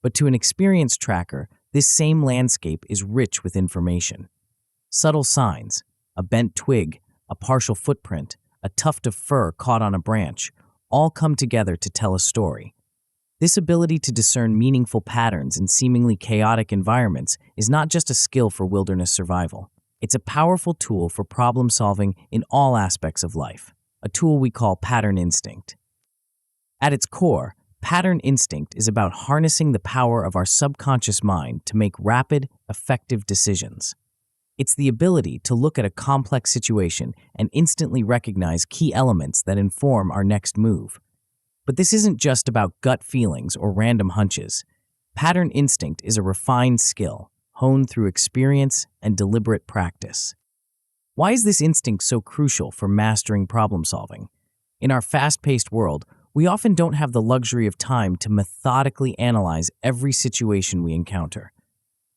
but to an experienced tracker, This same landscape is rich with information. Subtle signs, a bent twig, a partial footprint, a tuft of fur caught on a branch, all come together to tell a story. This ability to discern meaningful patterns in seemingly chaotic environments is not just a skill for wilderness survival. It's a powerful tool for problem solving in all aspects of life, a tool we call pattern instinct. At its core, pattern instinct is about harnessing the power of our subconscious mind to make rapid, effective decisions. It's the ability to look at a complex situation and instantly recognize key elements that inform our next move. But this isn't just about gut feelings or random hunches. Pattern instinct is a refined skill, honed through experience and deliberate practice. Why is this instinct so crucial for mastering problem solving? In our fast-paced world, we often don't have the luxury of time to methodically analyze every situation we encounter.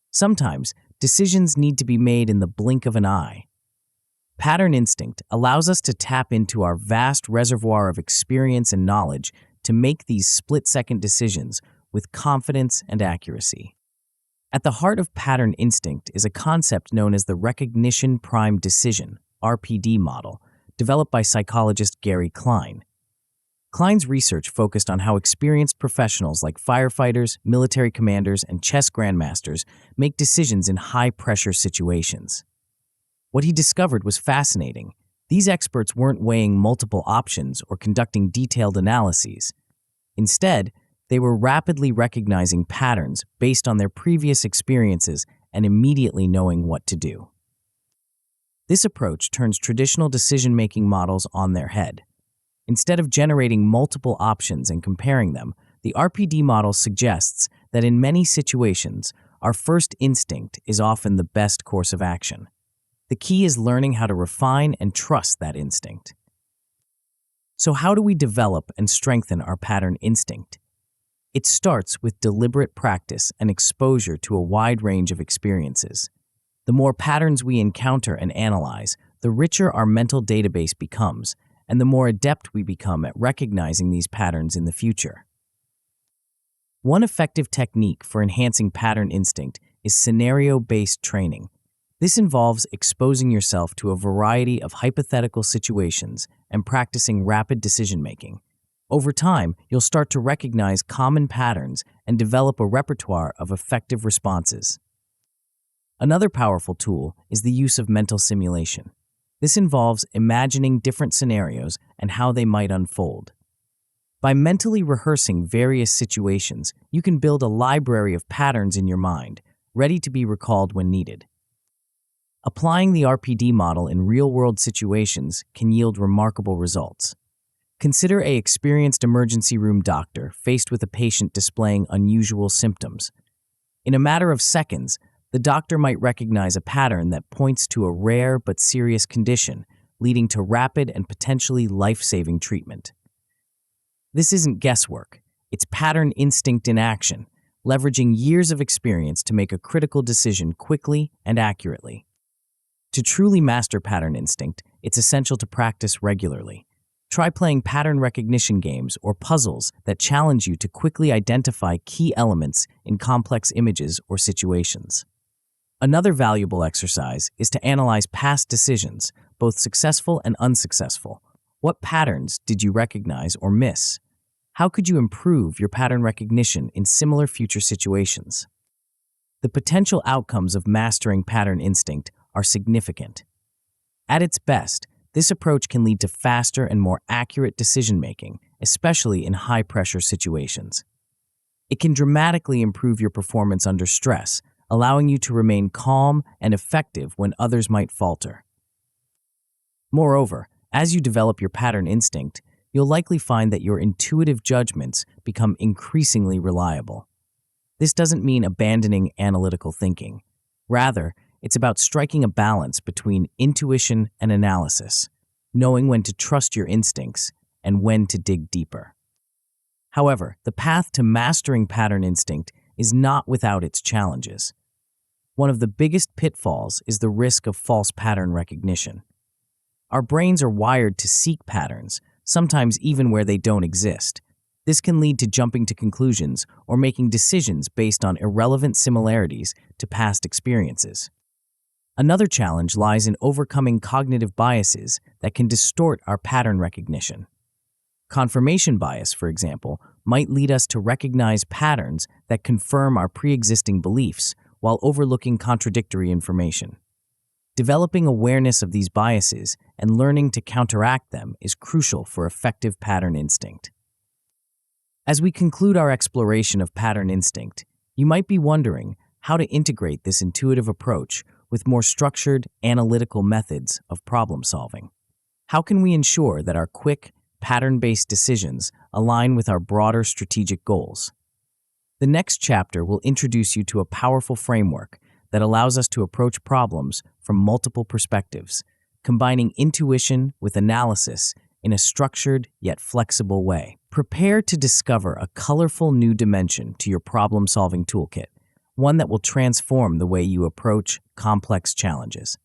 Sometimes, decisions need to be made in the blink of an eye. Pattern instinct allows us to tap into our vast reservoir of experience and knowledge to make these split-second decisions with confidence and accuracy. At the heart of pattern instinct is a concept known as the recognition prime decision, RPD model, developed by psychologist Gary Klein. Klein's research focused on how experienced professionals like firefighters, military commanders, and chess grandmasters make decisions in high-pressure situations. What he discovered was fascinating. These experts weren't weighing multiple options or conducting detailed analyses. Instead, they were rapidly recognizing patterns based on their previous experiences and immediately knowing what to do. This approach turns traditional decision-making models on their head. Instead of generating multiple options and comparing them, the RPD model suggests that in many situations, our first instinct is often the best course of action. The key is learning how to refine and trust that instinct. So how do we develop and strengthen our pattern instinct? It starts with deliberate practice and exposure to a wide range of experiences. The more patterns we encounter and analyze, the richer our mental database becomes, and the more adept we become at recognizing these patterns in the future. One effective technique for enhancing pattern instinct is scenario-based training. This involves exposing yourself to a variety of hypothetical situations and practicing rapid decision-making. Over time, you'll start to recognize common patterns and develop a repertoire of effective responses. Another powerful tool is the use of mental simulation. This involves imagining different scenarios and how they might unfold. By mentally rehearsing various situations, you can build a library of patterns in your mind, ready to be recalled when needed. Applying the RPD model in real-world situations can yield remarkable results. Consider an experienced emergency room doctor faced with a patient displaying unusual symptoms. In a matter of seconds, the doctor might recognize a pattern that points to a rare but serious condition, leading to rapid and potentially life-saving treatment. This isn't guesswork. It's pattern instinct in action, leveraging years of experience to make a critical decision quickly and accurately. To truly master pattern instinct, it's essential to practice regularly. Try playing pattern recognition games or puzzles that challenge you to quickly identify key elements in complex images or situations. Another valuable exercise is to analyze past decisions, both successful and unsuccessful. What patterns did you recognize or miss? How could you improve your pattern recognition in similar future situations? The potential outcomes of mastering pattern instinct are significant. At its best, this approach can lead to faster and more accurate decision-making, especially in high-pressure situations. It can dramatically improve your performance under stress, allowing you to remain calm and effective when others might falter. Moreover, as you develop your pattern instinct, you'll likely find that your intuitive judgments become increasingly reliable. This doesn't mean abandoning analytical thinking. Rather, it's about striking a balance between intuition and analysis, knowing when to trust your instincts and when to dig deeper. However, the path to mastering pattern instinct is not without its challenges. One of the biggest pitfalls is the risk of false pattern recognition. Our brains are wired to seek patterns, sometimes even where they don't exist. This can lead to jumping to conclusions or making decisions based on irrelevant similarities to past experiences. Another challenge lies in overcoming cognitive biases that can distort our pattern recognition. Confirmation bias, for example, might lead us to recognize patterns that confirm our pre-existing beliefs while overlooking contradictory information. Developing awareness of these biases and learning to counteract them is crucial for effective pattern instinct. As we conclude our exploration of pattern instinct, you might be wondering how to integrate this intuitive approach with more structured, analytical methods of problem solving. How can we ensure that our quick, pattern-based decisions align with our broader strategic goals? The next chapter will introduce you to a powerful framework that allows us to approach problems from multiple perspectives, combining intuition with analysis in a structured yet flexible way. Prepare to discover a colorful new dimension to your problem-solving toolkit, one that will transform the way you approach complex challenges.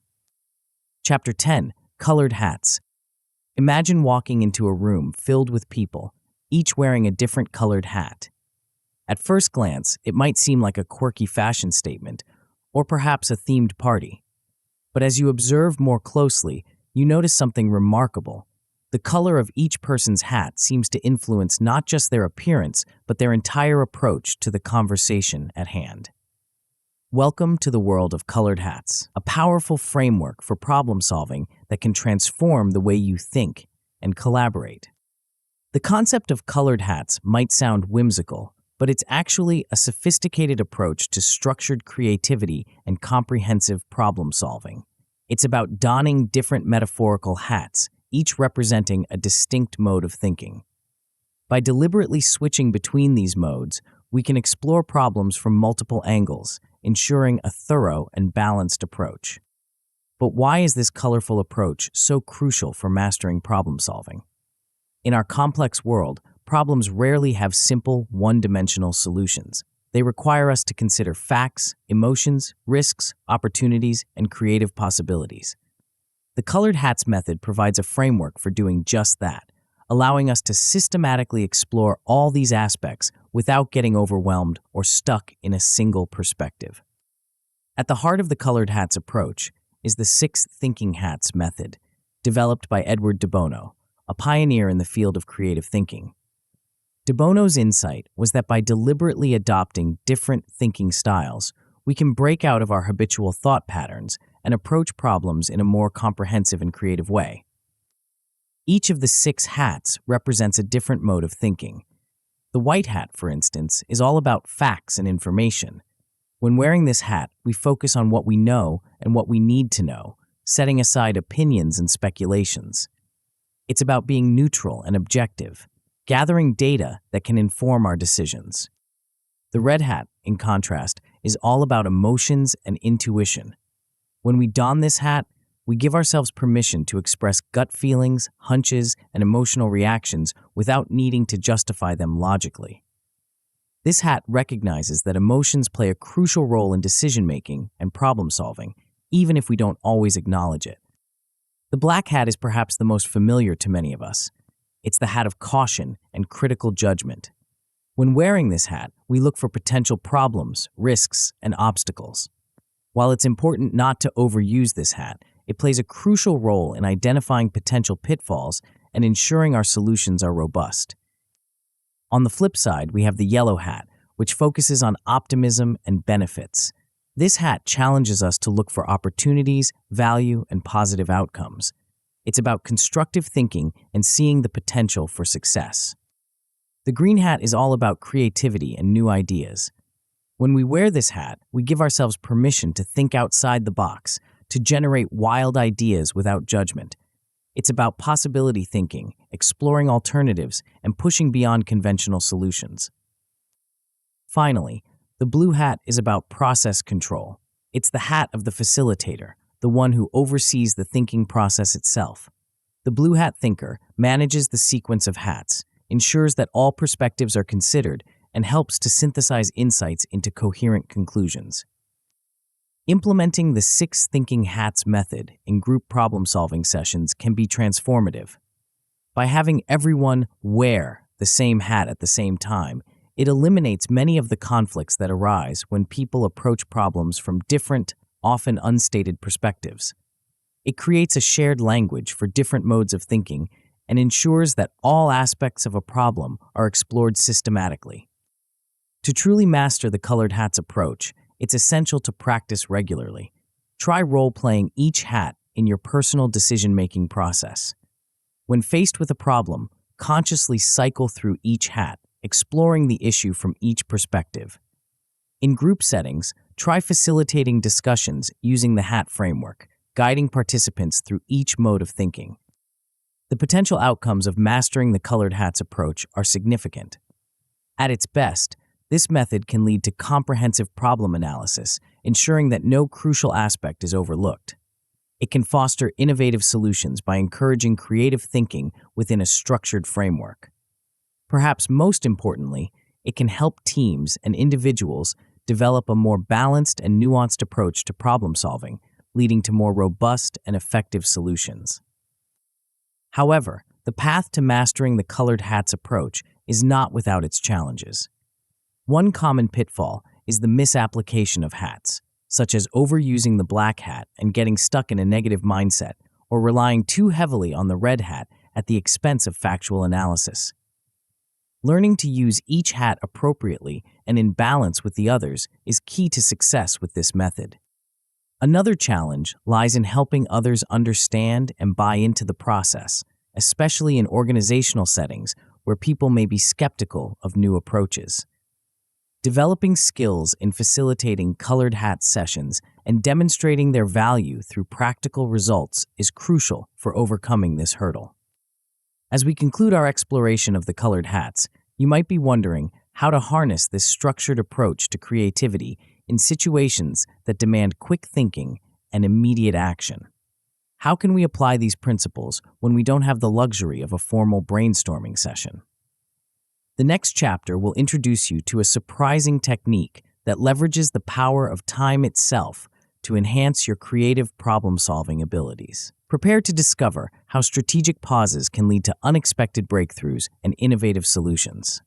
Chapter 10: Colored Hats. Imagine walking into a room filled with people, each wearing a different colored hat. At first glance, it might seem like a quirky fashion statement, or perhaps a themed party. But as you observe more closely, you notice something remarkable. The color of each person's hat seems to influence not just their appearance, but their entire approach to the conversation at hand. Welcome to the world of colored hats, a powerful framework for problem solving that can transform the way you think and collaborate. The concept of colored hats might sound whimsical, but it's actually a sophisticated approach to structured creativity and comprehensive problem solving. It's about donning different metaphorical hats, each representing a distinct mode of thinking. By deliberately switching between these modes, we can explore problems from multiple angles, ensuring a thorough and balanced approach. But why is this colorful approach so crucial for mastering problem solving? In our complex world, problems rarely have simple, one-dimensional solutions. They require us to consider facts, emotions, risks, opportunities, and creative possibilities. The Colored Hats method provides a framework for doing just that, allowing us to systematically explore all these aspects without getting overwhelmed or stuck in a single perspective. At the heart of the Colored Hats approach is the 6 thinking hats method, developed by Edward de Bono, a pioneer in the field of creative thinking. De Bono's insight was that by deliberately adopting different thinking styles, we can break out of our habitual thought patterns and approach problems in a more comprehensive and creative way. Each of the 6 hats represents a different mode of thinking. The white hat, for instance, is all about facts and information. When wearing this hat, we focus on what we know and what we need to know, setting aside opinions and speculations. It's about being neutral and objective, gathering data that can inform our decisions. The red hat, in contrast, is all about emotions and intuition. When we don this hat, we give ourselves permission to express gut feelings, hunches, and emotional reactions without needing to justify them logically. This hat recognizes that emotions play a crucial role in decision-making and problem-solving, even if we don't always acknowledge it. The black hat is perhaps the most familiar to many of us. It's the hat of caution and critical judgment. When wearing this hat, we look for potential problems, risks, and obstacles. While it's important not to overuse this hat, it plays a crucial role in identifying potential pitfalls and ensuring our solutions are robust. On the flip side, we have the yellow hat, which focuses on optimism and benefits. This hat challenges us to look for opportunities, value, and positive outcomes. It's about constructive thinking and seeing the potential for success. The green hat is all about creativity and new ideas. When we wear this hat, we give ourselves permission to think outside the box, to generate wild ideas without judgment. It's about possibility thinking, exploring alternatives, and pushing beyond conventional solutions. Finally, the blue hat is about process control. It's the hat of the facilitator, the one who oversees the thinking process itself. The blue hat thinker manages the sequence of hats, ensures that all perspectives are considered, and helps to synthesize insights into coherent conclusions. Implementing the 6 thinking hats method in group problem-solving sessions can be transformative. By having everyone wear the same hat at the same time, it eliminates many of the conflicts that arise when people approach problems from different, often unstated perspectives. It creates a shared language for different modes of thinking and ensures that all aspects of a problem are explored systematically. To truly master the colored hats approach, it's essential to practice regularly. Try role-playing each hat in your personal decision-making process. When faced with a problem, consciously cycle through each hat, exploring the issue from each perspective. In group settings, try facilitating discussions using the hat framework, guiding participants through each mode of thinking. The potential outcomes of mastering the colored hats approach are significant. At its best, this method can lead to comprehensive problem analysis, ensuring that no crucial aspect is overlooked. It can foster innovative solutions by encouraging creative thinking within a structured framework. Perhaps most importantly, it can help teams and individuals develop a more balanced and nuanced approach to problem solving, leading to more robust and effective solutions. However, the path to mastering the colored hats approach is not without its challenges. One common pitfall is the misapplication of hats, such as overusing the black hat and getting stuck in a negative mindset, or relying too heavily on the red hat at the expense of factual analysis. Learning to use each hat appropriately and in balance with the others is key to success with this method. Another challenge lies in helping others understand and buy into the process, especially in organizational settings where people may be skeptical of new approaches. Developing skills in facilitating colored hat sessions and demonstrating their value through practical results is crucial for overcoming this hurdle. As we conclude our exploration of the colored hats, you might be wondering how to harness this structured approach to creativity in situations that demand quick thinking and immediate action. How can we apply these principles when we don't have the luxury of a formal brainstorming session? The next chapter will introduce you to a surprising technique that leverages the power of time itself to enhance your creative problem-solving abilities. Prepare to discover how strategic pauses can lead to unexpected breakthroughs and innovative solutions.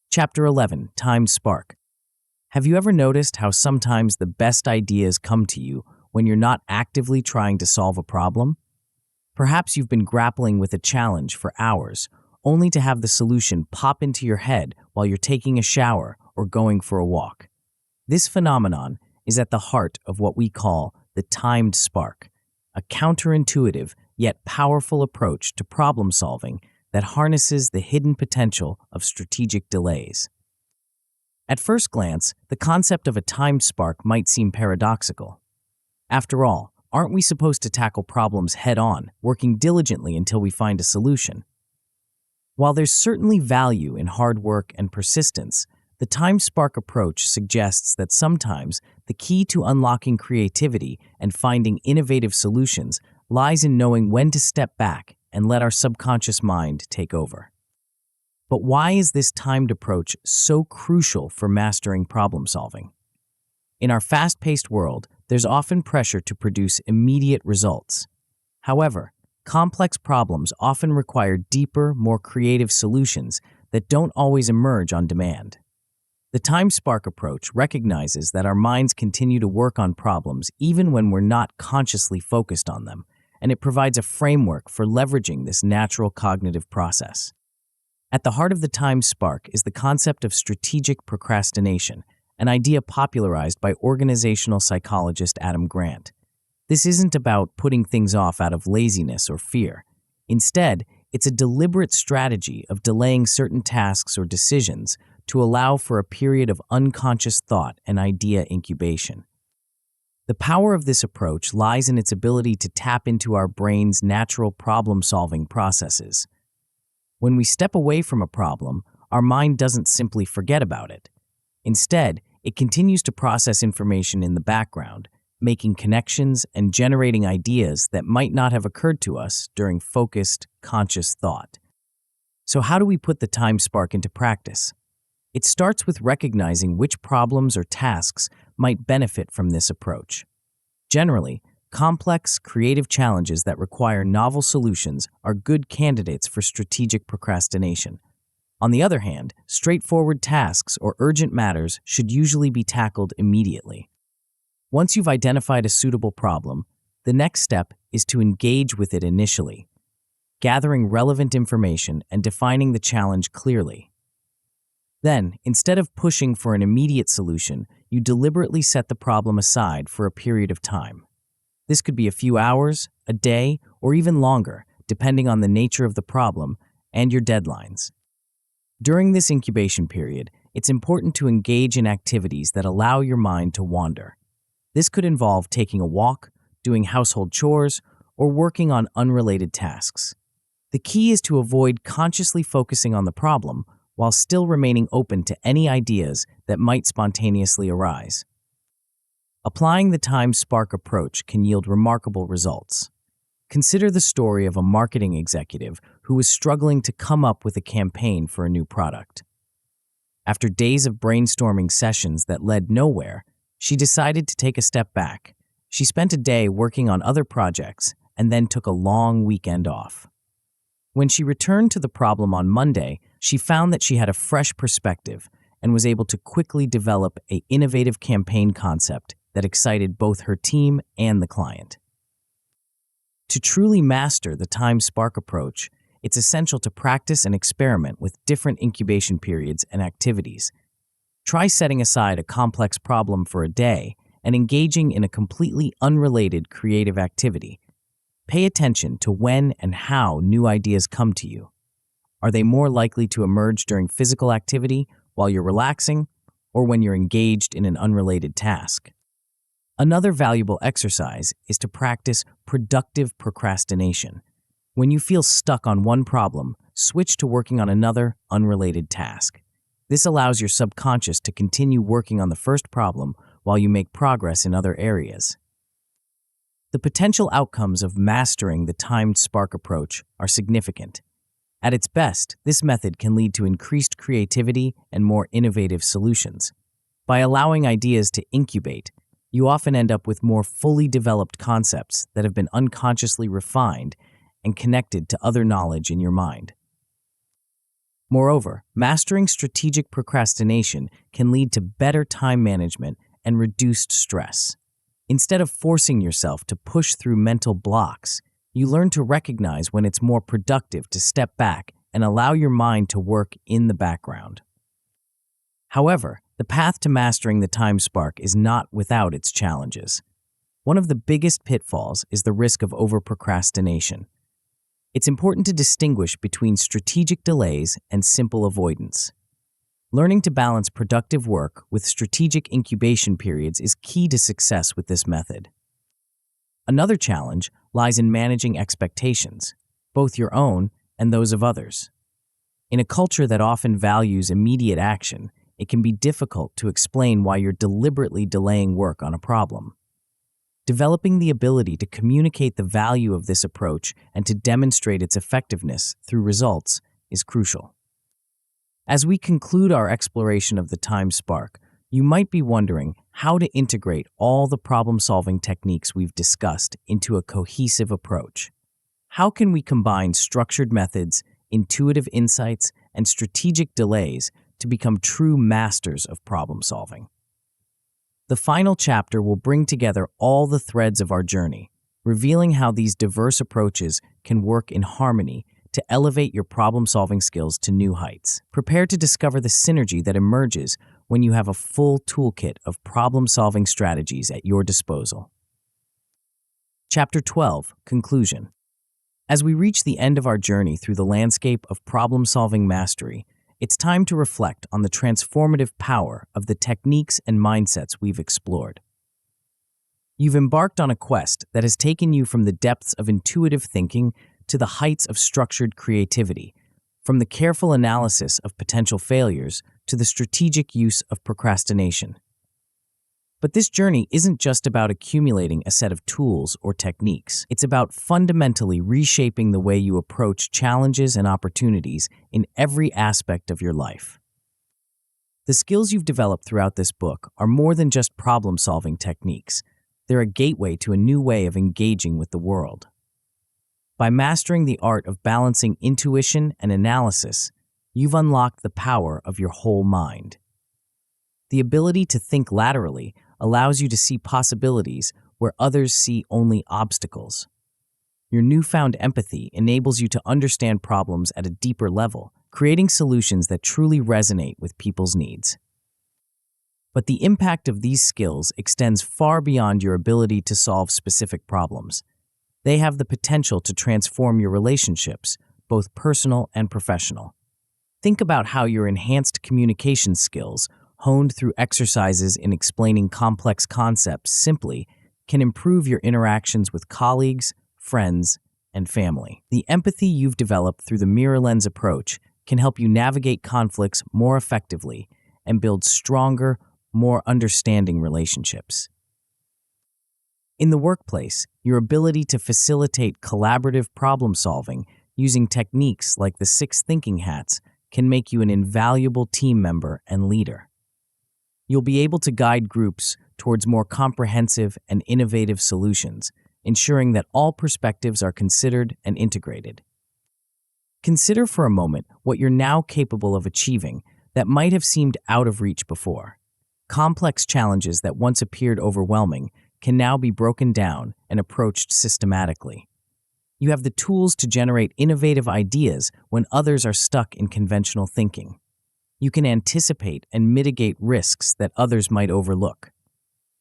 Chapter 11, Timed Spark. Have you ever noticed how sometimes the best ideas come to you when you're not actively trying to solve a problem? Perhaps you've been grappling with a challenge for hours, only to have the solution pop into your head while you're taking a shower or going for a walk. This phenomenon is at the heart of what we call the timed spark, a counterintuitive yet powerful approach to problem solving that harnesses the hidden potential of strategic delays. At first glance, the concept of a timed spark might seem paradoxical. After all, aren't we supposed to tackle problems head-on, working diligently until we find a solution? While there's certainly value in hard work and persistence, the timed spark approach suggests that sometimes the key to unlocking creativity and finding innovative solutions lies in knowing when to step back and let our subconscious mind take over. But why is this timed approach so crucial for mastering problem solving? In our fast-paced world, there's often pressure to produce immediate results. However, complex problems often require deeper, more creative solutions that don't always emerge on demand. The time spark approach recognizes that our minds continue to work on problems even when we're not consciously focused on them, and it provides a framework for leveraging this natural cognitive process. At the heart of the time spark is the concept of strategic procrastination, an idea popularized by organizational psychologist Adam Grant. This isn't about putting things off out of laziness or fear. Instead, it's a deliberate strategy of delaying certain tasks or decisions to allow for a period of unconscious thought and idea incubation. The power of this approach lies in its ability to tap into our brain's natural problem-solving processes. When we step away from a problem, our mind doesn't simply forget about it. Instead, it continues to process information in the background, making connections and generating ideas that might not have occurred to us during focused, conscious thought. So how do we put the time spark into practice? It starts with recognizing which problems or tasks might benefit from this approach. Generally, Complex, creative challenges that require novel solutions are good candidates for strategic procrastination. On the other hand, straightforward tasks or urgent matters should usually be tackled immediately. Once you've identified a suitable problem, the next step is to engage with it initially, gathering relevant information and defining the challenge clearly. Then, instead of pushing for an immediate solution, you deliberately set the problem aside for a period of time. This could be a few hours, a day, or even longer, depending on the nature of the problem and your deadlines. During this incubation period, it's important to engage in activities that allow your mind to wander. This could involve taking a walk, doing household chores, or working on unrelated tasks. The key is to avoid consciously focusing on the problem while still remaining open to any ideas that might spontaneously arise. Applying the time spark approach can yield remarkable results. Consider the story of a marketing executive who was struggling to come up with a campaign for a new product. After days of brainstorming sessions that led nowhere, she decided to take a step back. She spent a day working on other projects and then took a long weekend off. When she returned to the problem on Monday, she found that she had a fresh perspective and was able to quickly develop an innovative campaign concept that excited both her team and the client. To truly master the time spark approach, it's essential to practice and experiment with different incubation periods and activities. Try setting aside a complex problem for a day and engaging in a completely unrelated creative activity. Pay attention to when and how new ideas come to you. Are they more likely to emerge during physical activity while you're relaxing or when you're engaged in an unrelated task? Another valuable exercise is to practice productive procrastination. When you feel stuck on one problem, switch to working on another unrelated task. This allows your subconscious to continue working on the first problem while you make progress in other areas. The potential outcomes of mastering the timed spark approach are significant. At its best, this method can lead to increased creativity and more innovative solutions. By allowing ideas to incubate, you often end up with more fully developed concepts that have been unconsciously refined and connected to other knowledge in your mind. Moreover, mastering strategic procrastination can lead to better time management and reduced stress. Instead of forcing yourself to push through mental blocks, you learn to recognize when it's more productive to step back and allow your mind to work in the background. However, the path to mastering the time spark is not without its challenges. One of the biggest pitfalls is the risk of over-procrastination. It's important to distinguish between strategic delays and simple avoidance. Learning to balance productive work with strategic incubation periods is key to success with this method. Another challenge lies in managing expectations, both your own and those of others. In a culture that often values immediate action, it can be difficult to explain why you're deliberately delaying work on a problem. Developing the ability to communicate the value of this approach and to demonstrate its effectiveness through results is crucial. As we conclude our exploration of the time spark, you might be wondering how to integrate all the problem-solving techniques we've discussed into a cohesive approach. How can we combine structured methods, intuitive insights, and strategic delays to become true masters of problem-solving? The final chapter will bring together all the threads of our journey, revealing how these diverse approaches can work in harmony to elevate your problem-solving skills to new heights. Prepare to discover the synergy that emerges when you have a full toolkit of problem-solving strategies at your disposal. Chapter 12, Conclusion. As we reach the end of our journey through the landscape of problem-solving mastery, it's time to reflect on the transformative power of the techniques and mindsets we've explored. You've embarked on a quest that has taken you from the depths of intuitive thinking to the heights of structured creativity, from the careful analysis of potential failures to the strategic use of procrastination. But this journey isn't just about accumulating a set of tools or techniques. It's about fundamentally reshaping the way you approach challenges and opportunities in every aspect of your life. The skills you've developed throughout this book are more than just problem-solving techniques. They're a gateway to a new way of engaging with the world. By mastering the art of balancing intuition and analysis, you've unlocked the power of your whole mind. The ability to think laterally allows you to see possibilities where others see only obstacles. Your newfound empathy enables you to understand problems at a deeper level, creating solutions that truly resonate with people's needs. But the impact of these skills extends far beyond your ability to solve specific problems. They have the potential to transform your relationships, both personal and professional. Think about how your enhanced communication skills, honed through exercises in explaining complex concepts simply, can improve your interactions with colleagues, friends, and family. The empathy you've developed through the mirror lens approach can help you navigate conflicts more effectively and build stronger, more understanding relationships. In the workplace, your ability to facilitate collaborative problem-solving using techniques like the 6 thinking hats can make you an invaluable team member and leader. You'll be able to guide groups towards more comprehensive and innovative solutions, ensuring that all perspectives are considered and integrated. Consider for a moment what you're now capable of achieving that might have seemed out of reach before. Complex challenges that once appeared overwhelming can now be broken down and approached systematically. You have the tools to generate innovative ideas when others are stuck in conventional thinking. You can anticipate and mitigate risks that others might overlook.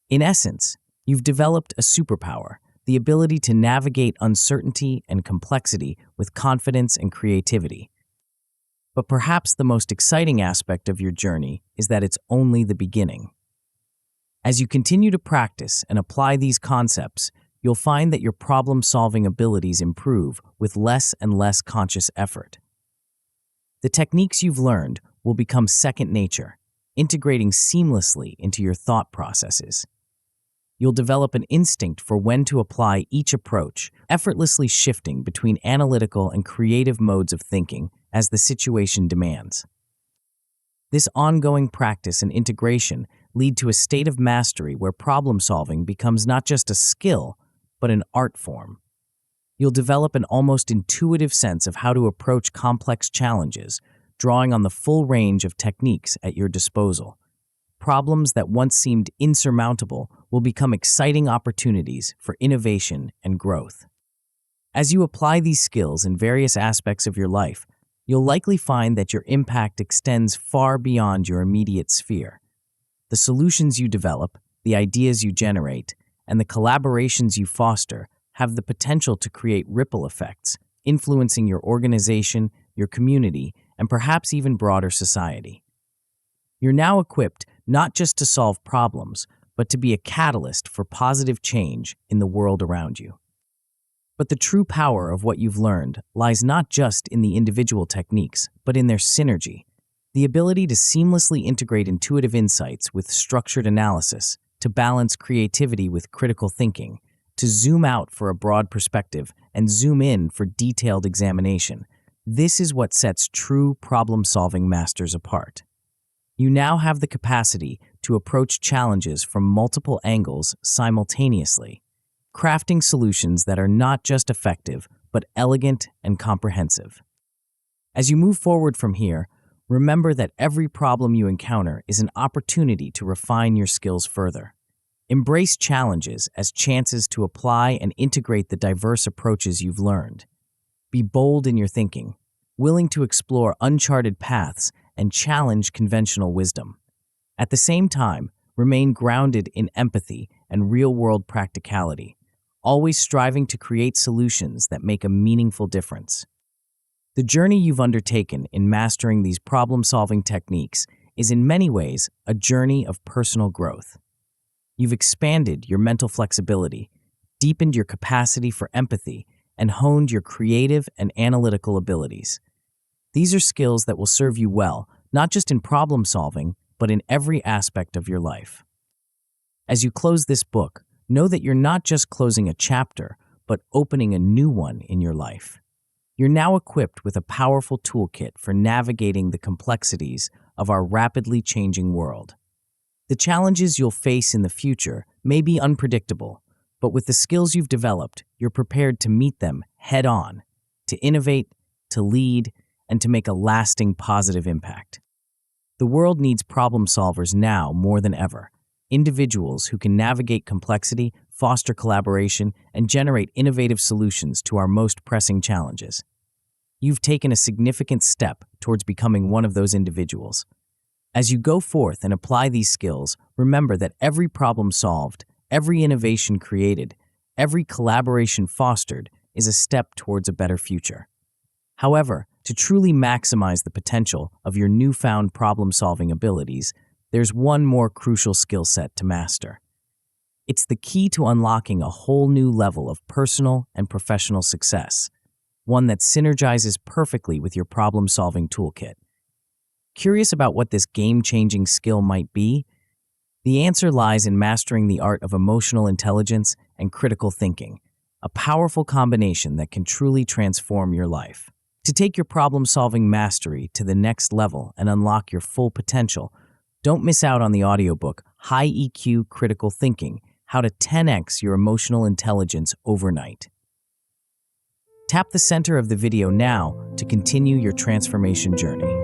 In essence, you've developed a superpower, the ability to navigate uncertainty and complexity with confidence and creativity. But perhaps the most exciting aspect of your journey is that it's only the beginning. As you continue to practice and apply these concepts, you'll find that your problem-solving abilities improve with less and less conscious effort. The techniques you've learned will become second nature, integrating seamlessly into your thought processes. You'll develop an instinct for when to apply each approach, effortlessly shifting between analytical and creative modes of thinking as the situation demands. This ongoing practice and integration lead to a state of mastery where problem-solving becomes not just a skill, but an art form. You'll develop an almost intuitive sense of how to approach complex challenges, drawing on the full range of techniques at your disposal. Problems that once seemed insurmountable will become exciting opportunities for innovation and growth. As you apply these skills in various aspects of your life, you'll likely find that your impact extends far beyond your immediate sphere. The solutions you develop, the ideas you generate, and the collaborations you foster have the potential to create ripple effects, influencing your organization, your community, and perhaps even broader society. You're now equipped not just to solve problems, but to be a catalyst for positive change in the world around you. But the true power of what you've learned lies not just in the individual techniques, but in their synergy. The ability to seamlessly integrate intuitive insights with structured analysis, to balance creativity with critical thinking, to zoom out for a broad perspective and zoom in for detailed examination. This is what sets true problem-solving masters apart. You now have the capacity to approach challenges from multiple angles simultaneously, crafting solutions that are not just effective, but elegant and comprehensive. As you move forward from here, remember that every problem you encounter is an opportunity to refine your skills further. Embrace challenges as chances to apply and integrate the diverse approaches you've learned. Be bold in your thinking, willing to explore uncharted paths and challenge conventional wisdom. At the same time, remain grounded in empathy and real-world practicality, always striving to create solutions that make a meaningful difference. The journey you've undertaken in mastering these problem-solving techniques is in many ways a journey of personal growth. You've expanded your mental flexibility, deepened your capacity for empathy, and honed your creative and analytical abilities. These are skills that will serve you well, not just in problem solving, but in every aspect of your life. As you close this book, know that you're not just closing a chapter, but opening a new one in your life. You're now equipped with a powerful toolkit for navigating the complexities of our rapidly changing world. The challenges you'll face in the future may be unpredictable, but with the skills you've developed, you're prepared to meet them head on, to innovate, to lead, and to make a lasting positive impact. The world needs problem solvers now more than ever, individuals who can navigate complexity, foster collaboration, and generate innovative solutions to our most pressing challenges. You've taken a significant step towards becoming one of those individuals. As you go forth and apply these skills, remember that every problem solved, every innovation created, every collaboration fostered is a step towards a better future. However, to truly maximize the potential of your newfound problem-solving abilities, there's one more crucial skill set to master. It's the key to unlocking a whole new level of personal and professional success, one that synergizes perfectly with your problem-solving toolkit. Curious about what this game-changing skill might be? The answer lies in mastering the art of emotional intelligence and critical thinking, a powerful combination that can truly transform your life. To take your problem-solving mastery to the next level and unlock your full potential, don't miss out on the audiobook High EQ Critical Thinking: How to 10x Your Emotional Intelligence Overnight. Tap the center of the video now to continue your transformation journey.